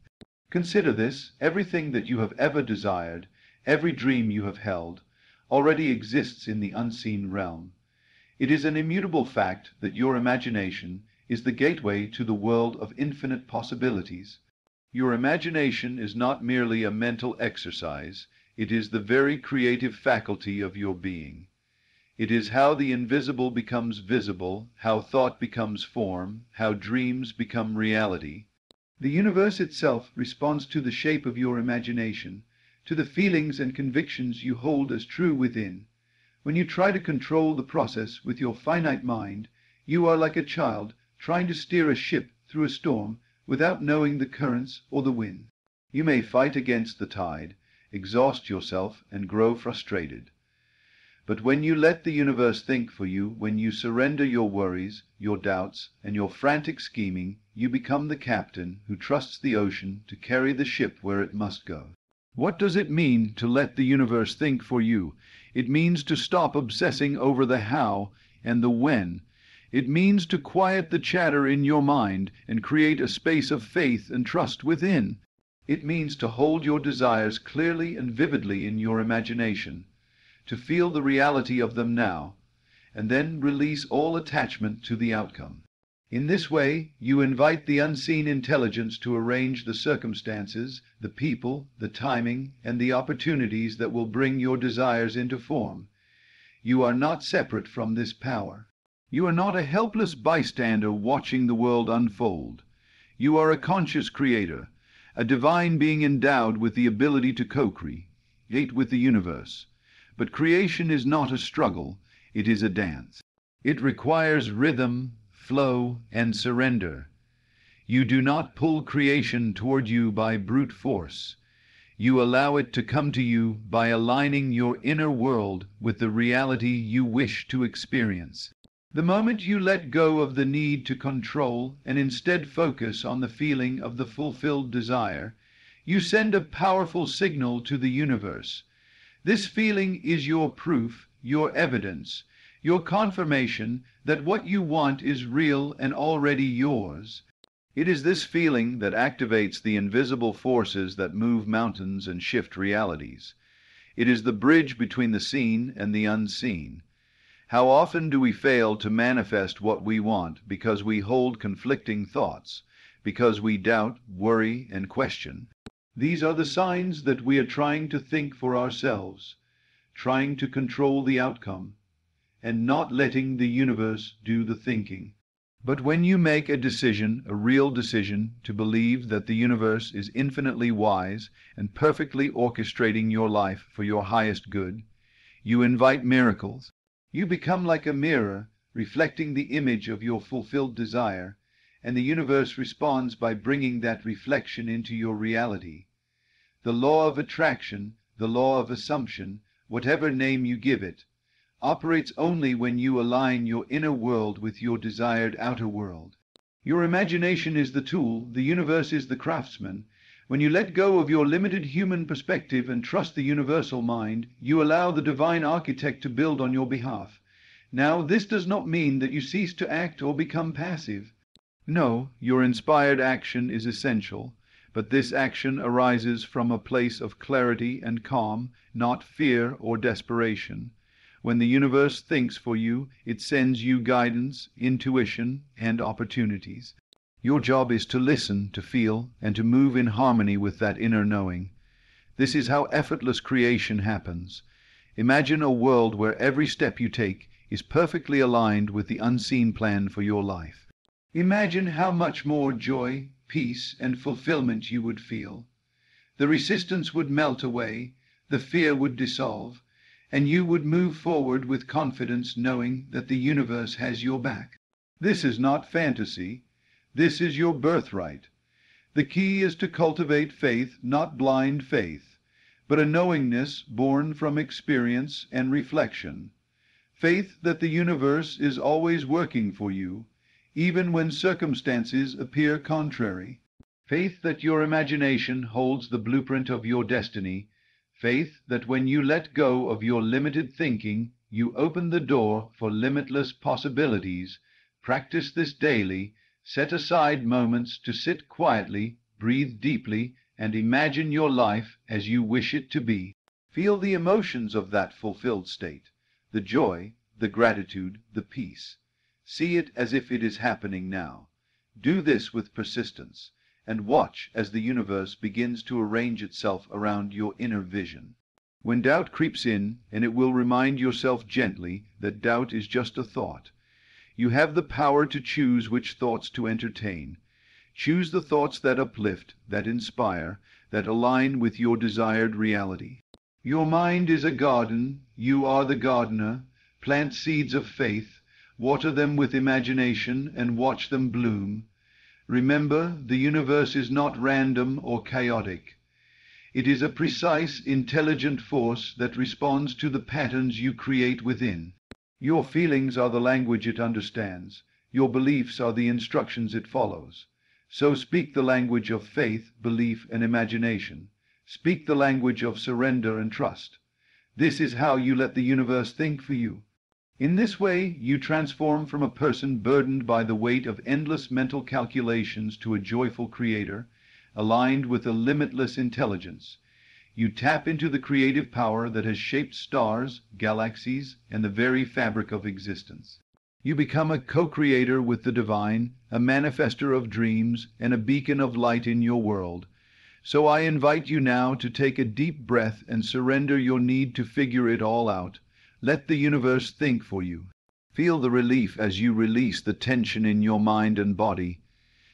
Consider this: everything that you have ever desired, every dream you have held, already exists in the unseen realm. It is an immutable fact that your imagination is the gateway to the world of infinite possibilities. Your imagination is not merely a mental exercise, it is the very creative faculty of your being. It is how the invisible becomes visible, how thought becomes form, how dreams become reality. The universe itself responds to the shape of your imagination, to the feelings and convictions you hold as true within. When you try to control the process with your finite mind, you are like a child trying to steer a ship through a storm without knowing the currents or the wind. You may fight against the tide, exhaust yourself, and grow frustrated. But when you let the universe think for you, when you surrender your worries, your doubts, and your frantic scheming, you become the captain who trusts the ocean to carry the ship where it must go. What does it mean to let the universe think for you? It means to stop obsessing over the how and the when. It means to quiet the chatter in your mind and create a space of faith and trust within. It means to hold your desires clearly and vividly in your imagination, to feel the reality of them now, and then release all attachment to the outcome. In this way, you invite the unseen intelligence to arrange the circumstances, the people, the timing, and the opportunities that will bring your desires into form. You are not separate from this power. You are not a helpless bystander watching the world unfold. You are a conscious creator, a divine being endowed with the ability to co-create with the universe. But creation is not a struggle, it is a dance. It requires rhythm, flow, and surrender. You do not pull creation toward you by brute force. You allow it to come to you by aligning your inner world with the reality you wish to experience. The moment you let go of the need to control and instead focus on the feeling of the fulfilled desire, you send a powerful signal to the universe. This feeling is your proof, your evidence, your confirmation that what you want is real and already yours. It is this feeling that activates the invisible forces that move mountains and shift realities. It is the bridge between the seen and the unseen. How often do we fail to manifest what we want because we hold conflicting thoughts, because we doubt, worry, and question? These are the signs that we are trying to think for ourselves, trying to control the outcome, and not letting the universe do the thinking. But when you make a decision, a real decision, to believe that the universe is infinitely wise and perfectly orchestrating your life for your highest good, you invite miracles. You become like a mirror, reflecting the image of your fulfilled desire, and the universe responds by bringing that reflection into your reality. The law of attraction, the law of assumption, whatever name you give it, operates only when you align your inner world with your desired outer world. Your imagination is the tool, the universe is the craftsman. When you let go of your limited human perspective and trust the universal mind, you allow the divine architect to build on your behalf. Now, this does not mean that you cease to act or become passive. No, your inspired action is essential, but this action arises from a place of clarity and calm, not fear or desperation. When the universe thinks for you, it sends you guidance, intuition, and opportunities. Your job is to listen, to feel, and to move in harmony with that inner knowing. This is how effortless creation happens. Imagine a world where every step you take is perfectly aligned with the unseen plan for your life. Imagine how much more joy, peace, and fulfillment you would feel. The resistance would melt away, the fear would dissolve, and you would move forward with confidence, knowing that the universe has your back. This is not fantasy. This is your birthright. The key is to cultivate faith, not blind faith, but a knowingness born from experience and reflection. Faith that the universe is always working for you, even when circumstances appear contrary. Faith that your imagination holds the blueprint of your destiny. Faith that when you let go of your limited thinking, you open the door for limitless possibilities. Practice this daily. Set aside moments to sit quietly, breathe deeply, and imagine your life as you wish it to be. Feel the emotions of that fulfilled state, the joy, the gratitude, the peace. See it as if it is happening now. Do this with persistence, and watch as the universe begins to arrange itself around your inner vision. When doubt creeps in, and it will remind yourself gently that doubt is just a thought, you have the power to choose which thoughts to entertain. Choose the thoughts that uplift, that inspire, that align with your desired reality. Your mind is a garden, you are the gardener. Plant seeds of faith, water them with imagination, and watch them bloom. Remember, the universe is not random or chaotic. It is a precise, intelligent force that responds to the patterns you create within. Your feelings are the language it understands. Your beliefs are the instructions it follows. So speak the language of faith, belief, and imagination. Speak the language of surrender and trust. This is how you let the universe think for you. In this way, you transform from a person burdened by the weight of endless mental calculations to a joyful creator, aligned with a limitless intelligence. You tap into the creative power that has shaped stars, galaxies, and the very fabric of existence. You become a co-creator with the divine, a manifester of dreams, and a beacon of light in your world. So I invite you now to take a deep breath and surrender your need to figure it all out. Let the universe think for you. Feel the relief as you release the tension in your mind and body.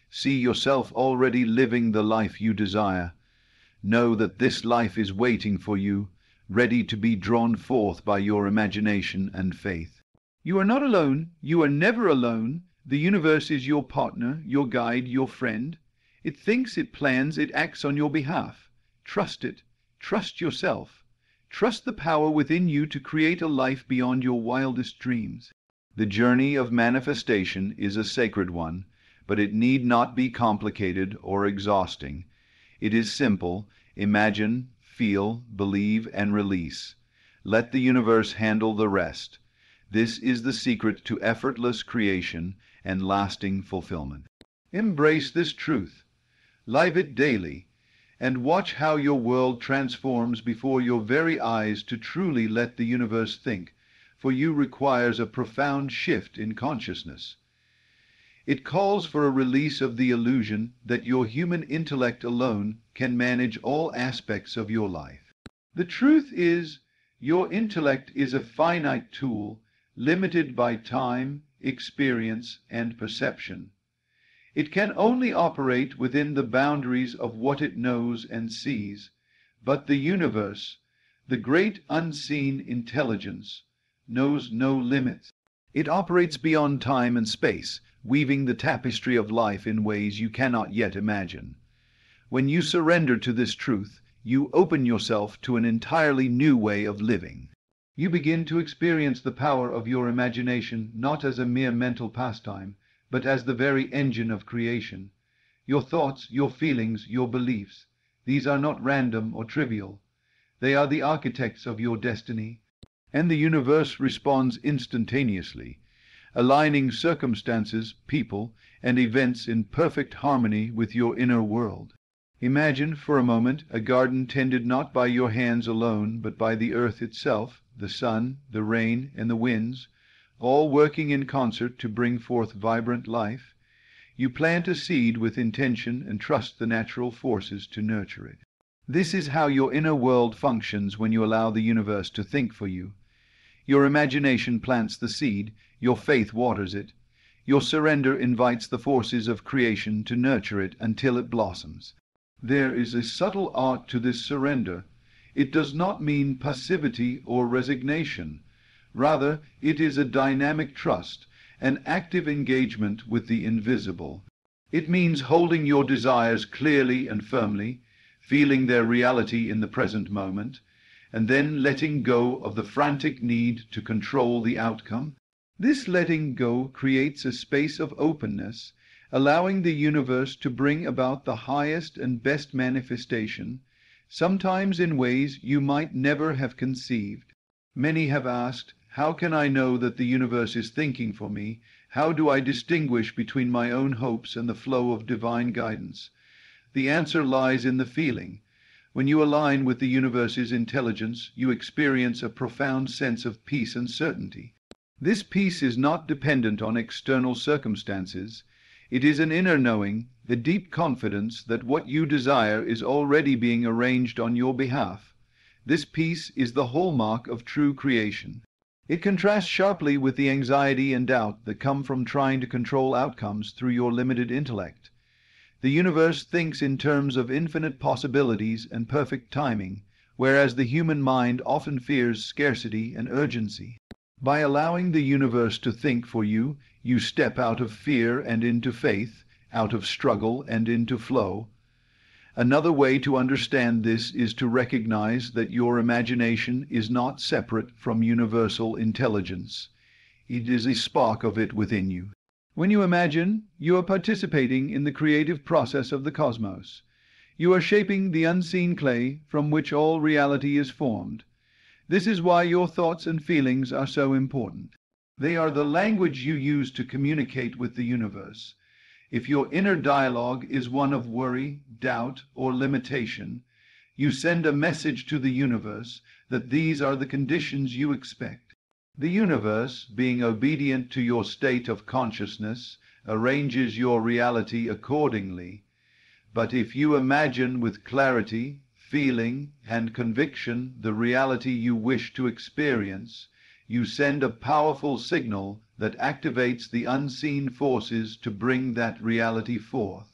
See yourself already living the life you desire. Know that this life is waiting for you, ready to be drawn forth by your imagination and faith. You are not alone. You are never alone. The universe is your partner, your guide, your friend. It thinks, it plans, it acts on your behalf. Trust it. Trust yourself. Trust the power within you to create a life beyond your wildest dreams. The journey of manifestation is a sacred one, but it need not be complicated or exhausting. It is simple. Imagine, feel, believe, and release. Let the universe handle the rest. This is the secret to effortless creation and lasting fulfillment. Embrace this truth. Live it daily, and watch how your world transforms before your very eyes. To truly let the universe think for you requires a profound shift in consciousness. It calls for a release of the illusion that your human intellect alone can manage all aspects of your life. The truth is, your intellect is a finite tool, limited by time, experience, and perception. It can only operate within the boundaries of what it knows and sees, but the universe, the great unseen intelligence, knows no limits. It operates beyond time and space, weaving the tapestry of life in ways you cannot yet imagine. When you surrender to this truth, you open yourself to an entirely new way of living. You begin to experience the power of your imagination not as a mere mental pastime, but as the very engine of creation. Your thoughts, your feelings, your beliefs, these are not random or trivial. They are the architects of your destiny, and the universe responds instantaneously, aligning circumstances, people, and events in perfect harmony with your inner world. Imagine for a moment a garden tended not by your hands alone, but by the earth itself, the sun, the rain, and the winds, all working in concert to bring forth vibrant life. You plant a seed with intention and trust the natural forces to nurture it. This is how your inner world functions when you allow the universe to think for you. Your imagination plants the seed, your faith waters it. Your surrender invites the forces of creation to nurture it until it blossoms. There is a subtle art to this surrender. It does not mean passivity or resignation. Rather, it is a dynamic trust, an active engagement with the invisible. It means holding your desires clearly and firmly, feeling their reality in the present moment, and then letting go of the frantic need to control the outcome. This letting go creates a space of openness, allowing the universe to bring about the highest and best manifestation, sometimes in ways you might never have conceived. Many have asked, how can I know that the universe is thinking for me? How do I distinguish between my own hopes and the flow of divine guidance? The answer lies in the feeling. When you align with the universe's intelligence, you experience a profound sense of peace and certainty. This peace is not dependent on external circumstances. It is an inner knowing, the deep confidence that what you desire is already being arranged on your behalf. This peace is the hallmark of true creation. It contrasts sharply with the anxiety and doubt that come from trying to control outcomes through your limited intellect. The universe thinks in terms of infinite possibilities and perfect timing, whereas the human mind often fears scarcity and urgency. By allowing the universe to think for you, you step out of fear and into faith, out of struggle and into flow. Another way to understand this is to recognize that your imagination is not separate from universal intelligence. It is a spark of it within you. When you imagine, you are participating in the creative process of the cosmos. You are shaping the unseen clay from which all reality is formed. This is why your thoughts and feelings are so important. They are the language you use to communicate with the universe. If your inner dialogue is one of worry, doubt, or limitation, You send a message to the universe that these are the conditions you expect. The universe, being obedient to your state of consciousness, arranges your reality accordingly. But if you imagine with clarity, feeling, and conviction the reality you wish to experience, you send a powerful signal that activates the unseen forces to bring that reality forth.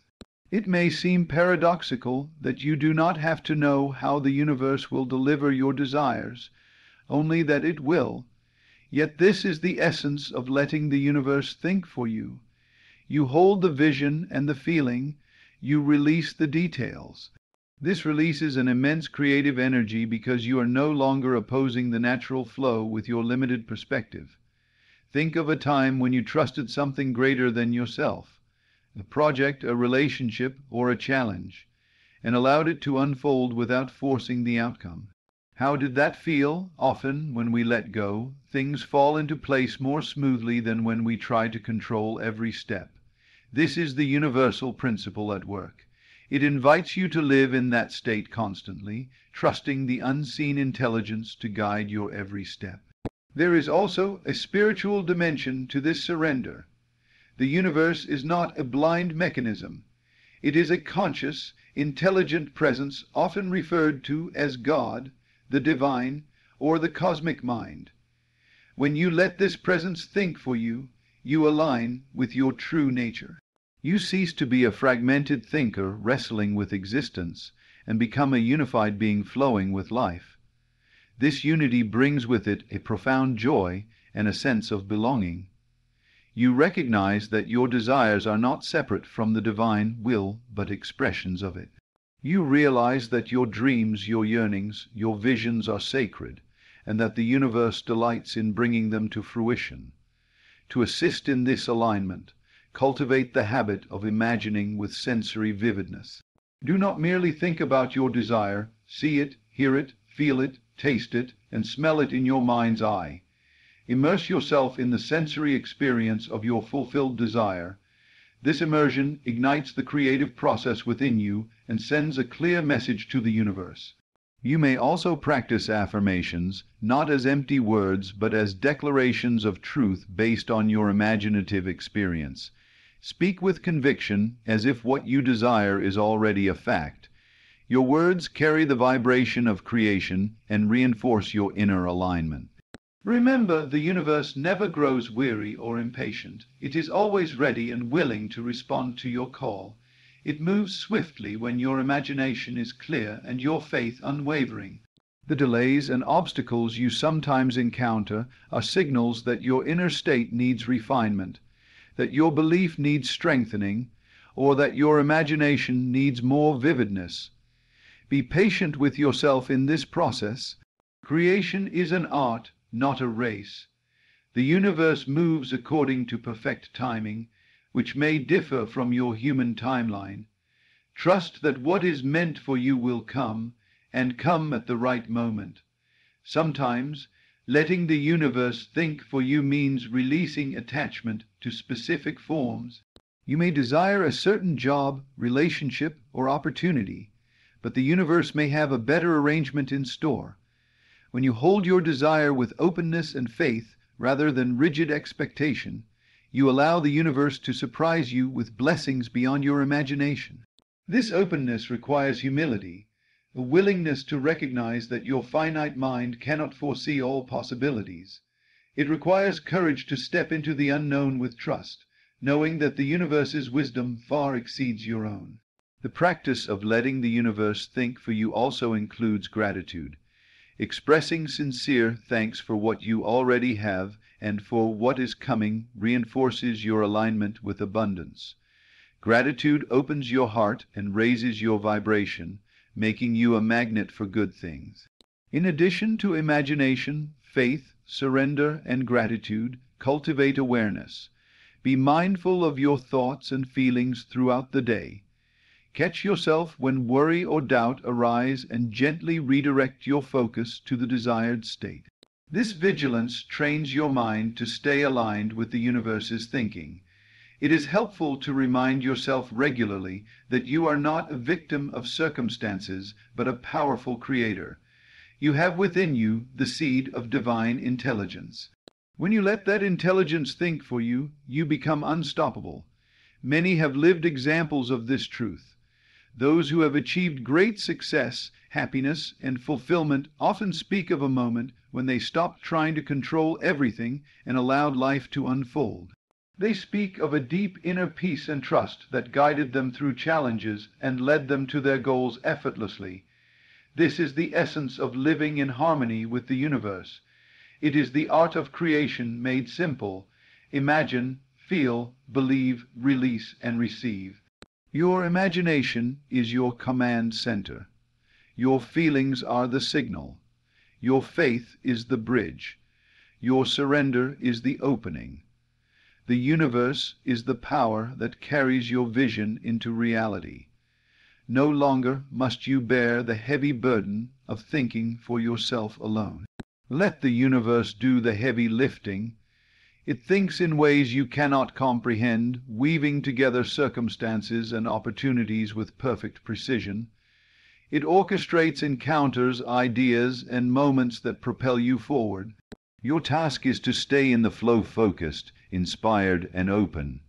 It may seem paradoxical that you do not have to know how the universe will deliver your desires, only that it will. Yet this is the essence of letting the universe think for you. You hold the vision and the feeling, you release the details. This releases an immense creative energy because you are no longer opposing the natural flow with your limited perspective. Think of a time when you trusted something greater than yourself, a project, a relationship, or a challenge, and allowed it to unfold without forcing the outcome. How did that feel? Often, when we let go, things fall into place more smoothly than when we try to control every step. This is the universal principle at work. It invites you to live in that state constantly, trusting the unseen intelligence to guide your every step. There is also a spiritual dimension to this surrender. The universe is not a blind mechanism. It is a conscious, intelligent presence often referred to as God, the divine, or the cosmic mind. When you let this presence think for you, you align with your true nature. You cease to be a fragmented thinker wrestling with existence and become a unified being flowing with life. This unity brings with it a profound joy and a sense of belonging. You recognize that your desires are not separate from the divine will, but expressions of it. You realize that your dreams, your yearnings, your visions are sacred, and that the universe delights in bringing them to fruition. To assist in this alignment, cultivate the habit of imagining with sensory vividness. Do not merely think about your desire, see it, hear it, feel it, taste it, and smell it in your mind's eye. Immerse yourself in the sensory experience of your fulfilled desire. This immersion ignites the creative process within you and sends a clear message to the universe. You may also practice affirmations, not as empty words, but as declarations of truth based on your imaginative experience. Speak with conviction, as if what you desire is already a fact. Your words carry the vibration of creation and reinforce your inner alignment. Remember, the universe never grows weary or impatient. It is always ready and willing to respond to your call. It moves swiftly when your imagination is clear and your faith unwavering. The delays and obstacles you sometimes encounter are signals that your inner state needs refinement, that your belief needs strengthening, or that your imagination needs more vividness. Be patient with yourself in this process. Creation is an art, not a race. The universe moves according to perfect timing, which may differ from your human timeline. Trust that what is meant for you will come, and come at the right moment. Sometimes, letting the universe think for you means releasing attachment to specific forms. You may desire a certain job, relationship, or opportunity, but the universe may have a better arrangement in store. When you hold your desire with openness and faith rather than rigid expectation, you allow the universe to surprise you with blessings beyond your imagination. This openness requires humility, a willingness to recognize that your finite mind cannot foresee all possibilities. It requires courage to step into the unknown with trust, knowing that the universe's wisdom far exceeds your own. The practice of letting the universe think for you also includes gratitude. Expressing sincere thanks for what you already have and for what is coming reinforces your alignment with abundance. Gratitude opens your heart and raises your vibration, making you a magnet for good things. In addition to imagination, faith, surrender, and gratitude, cultivate awareness. Be mindful of your thoughts and feelings throughout the day. Catch yourself when worry or doubt arise and gently redirect your focus to the desired state. This vigilance trains your mind to stay aligned with the universe's thinking. It is helpful to remind yourself regularly that you are not a victim of circumstances, but a powerful creator. You have within you the seed of divine intelligence. When you let that intelligence think for you, you become unstoppable. Many have lived examples of this truth. Those who have achieved great success, happiness, and fulfillment often speak of a moment when they stopped trying to control everything and allowed life to unfold. They speak of a deep inner peace and trust that guided them through challenges and led them to their goals effortlessly. This is the essence of living in harmony with the universe. It is the art of creation made simple. Imagine, feel, believe, release, and receive. Your imagination is your command center. Your feelings are the signal. Your faith is the bridge. Your surrender is the opening. The universe is the power that carries your vision into reality. No longer must you bear the heavy burden of thinking for yourself alone. Let the universe do the heavy lifting. It thinks in ways you cannot comprehend, weaving together circumstances and opportunities with perfect precision. It orchestrates encounters, ideas, and moments that propel you forward. Your task is to stay in the flow, focused, inspired, and open.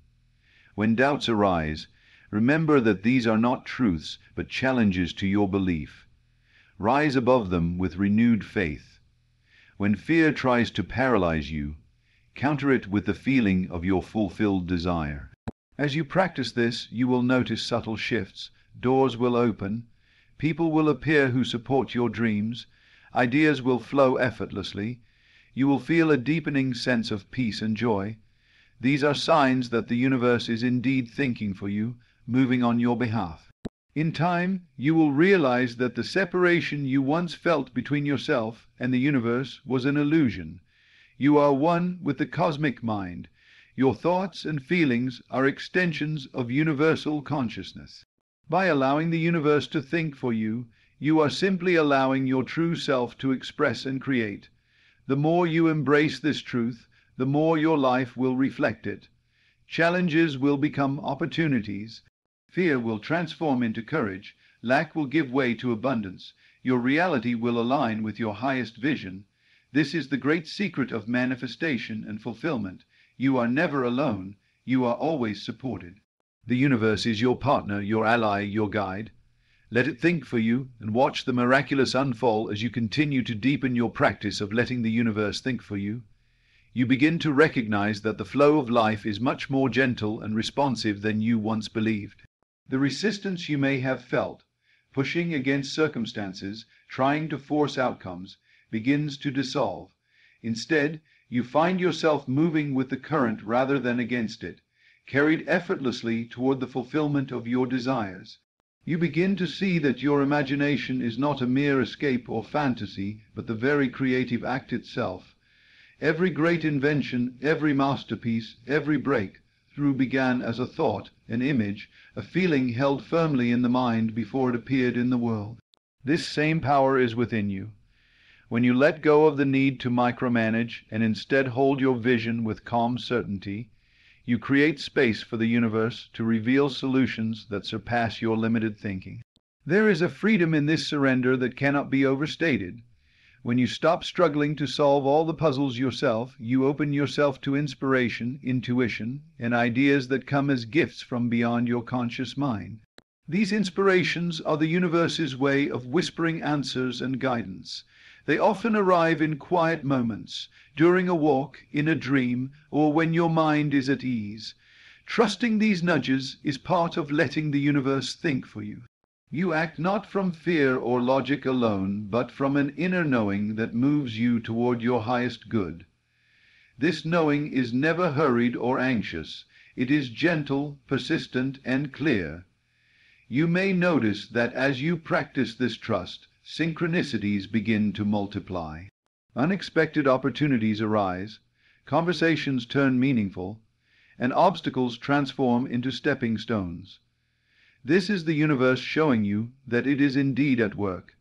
When doubts arise, remember that these are not truths, but challenges to your belief. Rise above them with renewed faith. When fear tries to paralyze you, counter it with the feeling of your fulfilled desire. As you practice this, you will notice subtle shifts. Doors will open. People will appear who support your dreams. Ideas will flow effortlessly. You will feel a deepening sense of peace and joy. These are signs that the universe is indeed thinking for you, moving on your behalf. In time, you will realize that the separation you once felt between yourself and the universe was an illusion. You are one with the cosmic mind. Your thoughts and feelings are extensions of universal consciousness. By allowing the universe to think for you, you are simply allowing your true self to express and create. The more you embrace this truth, the more your life will reflect it. Challenges will become opportunities. Fear will transform into courage. Lack will give way to abundance. Your reality will align with your highest vision. This is the great secret of manifestation and fulfillment. You are never alone. You are always supported. The universe is your partner, your ally, your guide. Let it think for you and watch the miraculous unfold as you continue to deepen your practice of letting the universe think for you. You begin to recognize that the flow of life is much more gentle and responsive than you once believed. The resistance you may have felt, pushing against circumstances, trying to force outcomes, begins to dissolve. Instead, you find yourself moving with the current rather than against it, carried effortlessly toward the fulfillment of your desires. You begin to see that your imagination is not a mere escape or fantasy, but the very creative act itself. Every great invention, every masterpiece, every breakthrough began as a thought, an image, a feeling held firmly in the mind before it appeared in the world. This same power is within you. When you let go of the need to micromanage and instead hold your vision with calm certainty, you create space for the universe to reveal solutions that surpass your limited thinking. There is a freedom in this surrender that cannot be overstated. When you stop struggling to solve all the puzzles yourself, you open yourself to inspiration, intuition, and ideas that come as gifts from beyond your conscious mind. These inspirations are the universe's way of whispering answers and guidance. They often arrive in quiet moments, during a walk, in a dream, or when your mind is at ease. Trusting these nudges is part of letting the universe think for you. You act not from fear or logic alone, but from an inner knowing that moves you toward your highest good. This knowing is never hurried or anxious. It is gentle, persistent, and clear. You may notice that as you practice this trust, synchronicities begin to multiply. Unexpected opportunities arise, conversations turn meaningful, and obstacles transform into stepping stones. This is the universe showing you that it is indeed at work,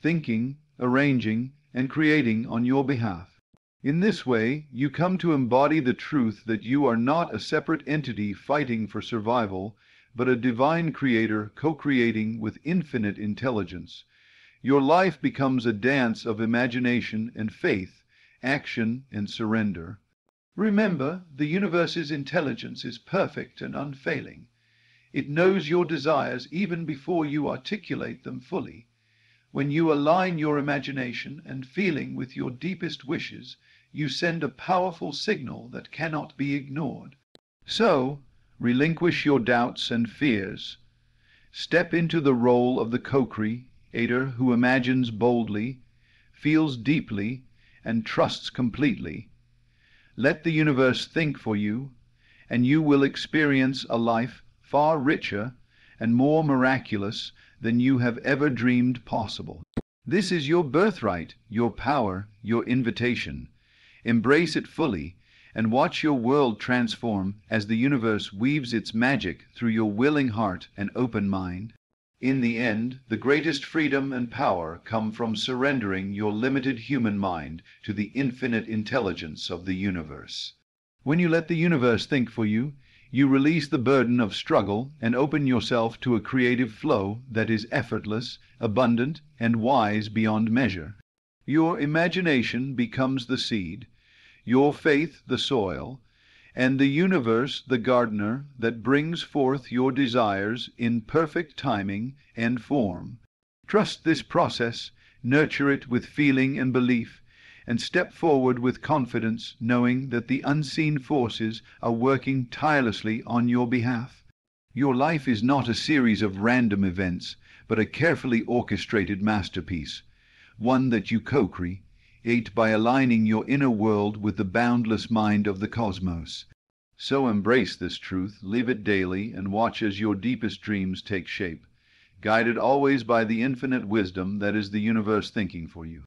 thinking, arranging, and creating on your behalf. In this way, you come to embody the truth that you are not a separate entity fighting for survival, but a divine creator co-creating with infinite intelligence. Your life becomes a dance of imagination and faith, action and surrender. Remember, the universe's intelligence is perfect and unfailing. It knows your desires even before you articulate them fully. When you align your imagination and feeling with your deepest wishes, you send a powerful signal that cannot be ignored. So, relinquish your doubts and fears. Step into the role of the co-creator who imagines boldly, feels deeply, and trusts completely. Let the universe think for you, and you will experience a life far richer and more miraculous than you have ever dreamed possible. This is your birthright, your power, your invitation. Embrace it fully and watch your world transform as the universe weaves its magic through your willing heart and open mind. In the end, the greatest freedom and power come from surrendering your limited human mind to the infinite intelligence of the universe. When you let the universe think for you, you release the burden of struggle and open yourself to a creative flow that is effortless, abundant, and wise beyond measure. Your imagination becomes the seed, your faith the soil, and the universe the gardener that brings forth your desires in perfect timing and form. Trust this process, nurture it with feeling and belief, and step forward with confidence, knowing that the unseen forces are working tirelessly on your behalf. Your life is not a series of random events, but a carefully orchestrated masterpiece, one that you co-create by aligning your inner world with the boundless mind of the cosmos. So embrace this truth, live it daily, and watch as your deepest dreams take shape, guided always by the infinite wisdom that is the universe thinking for you.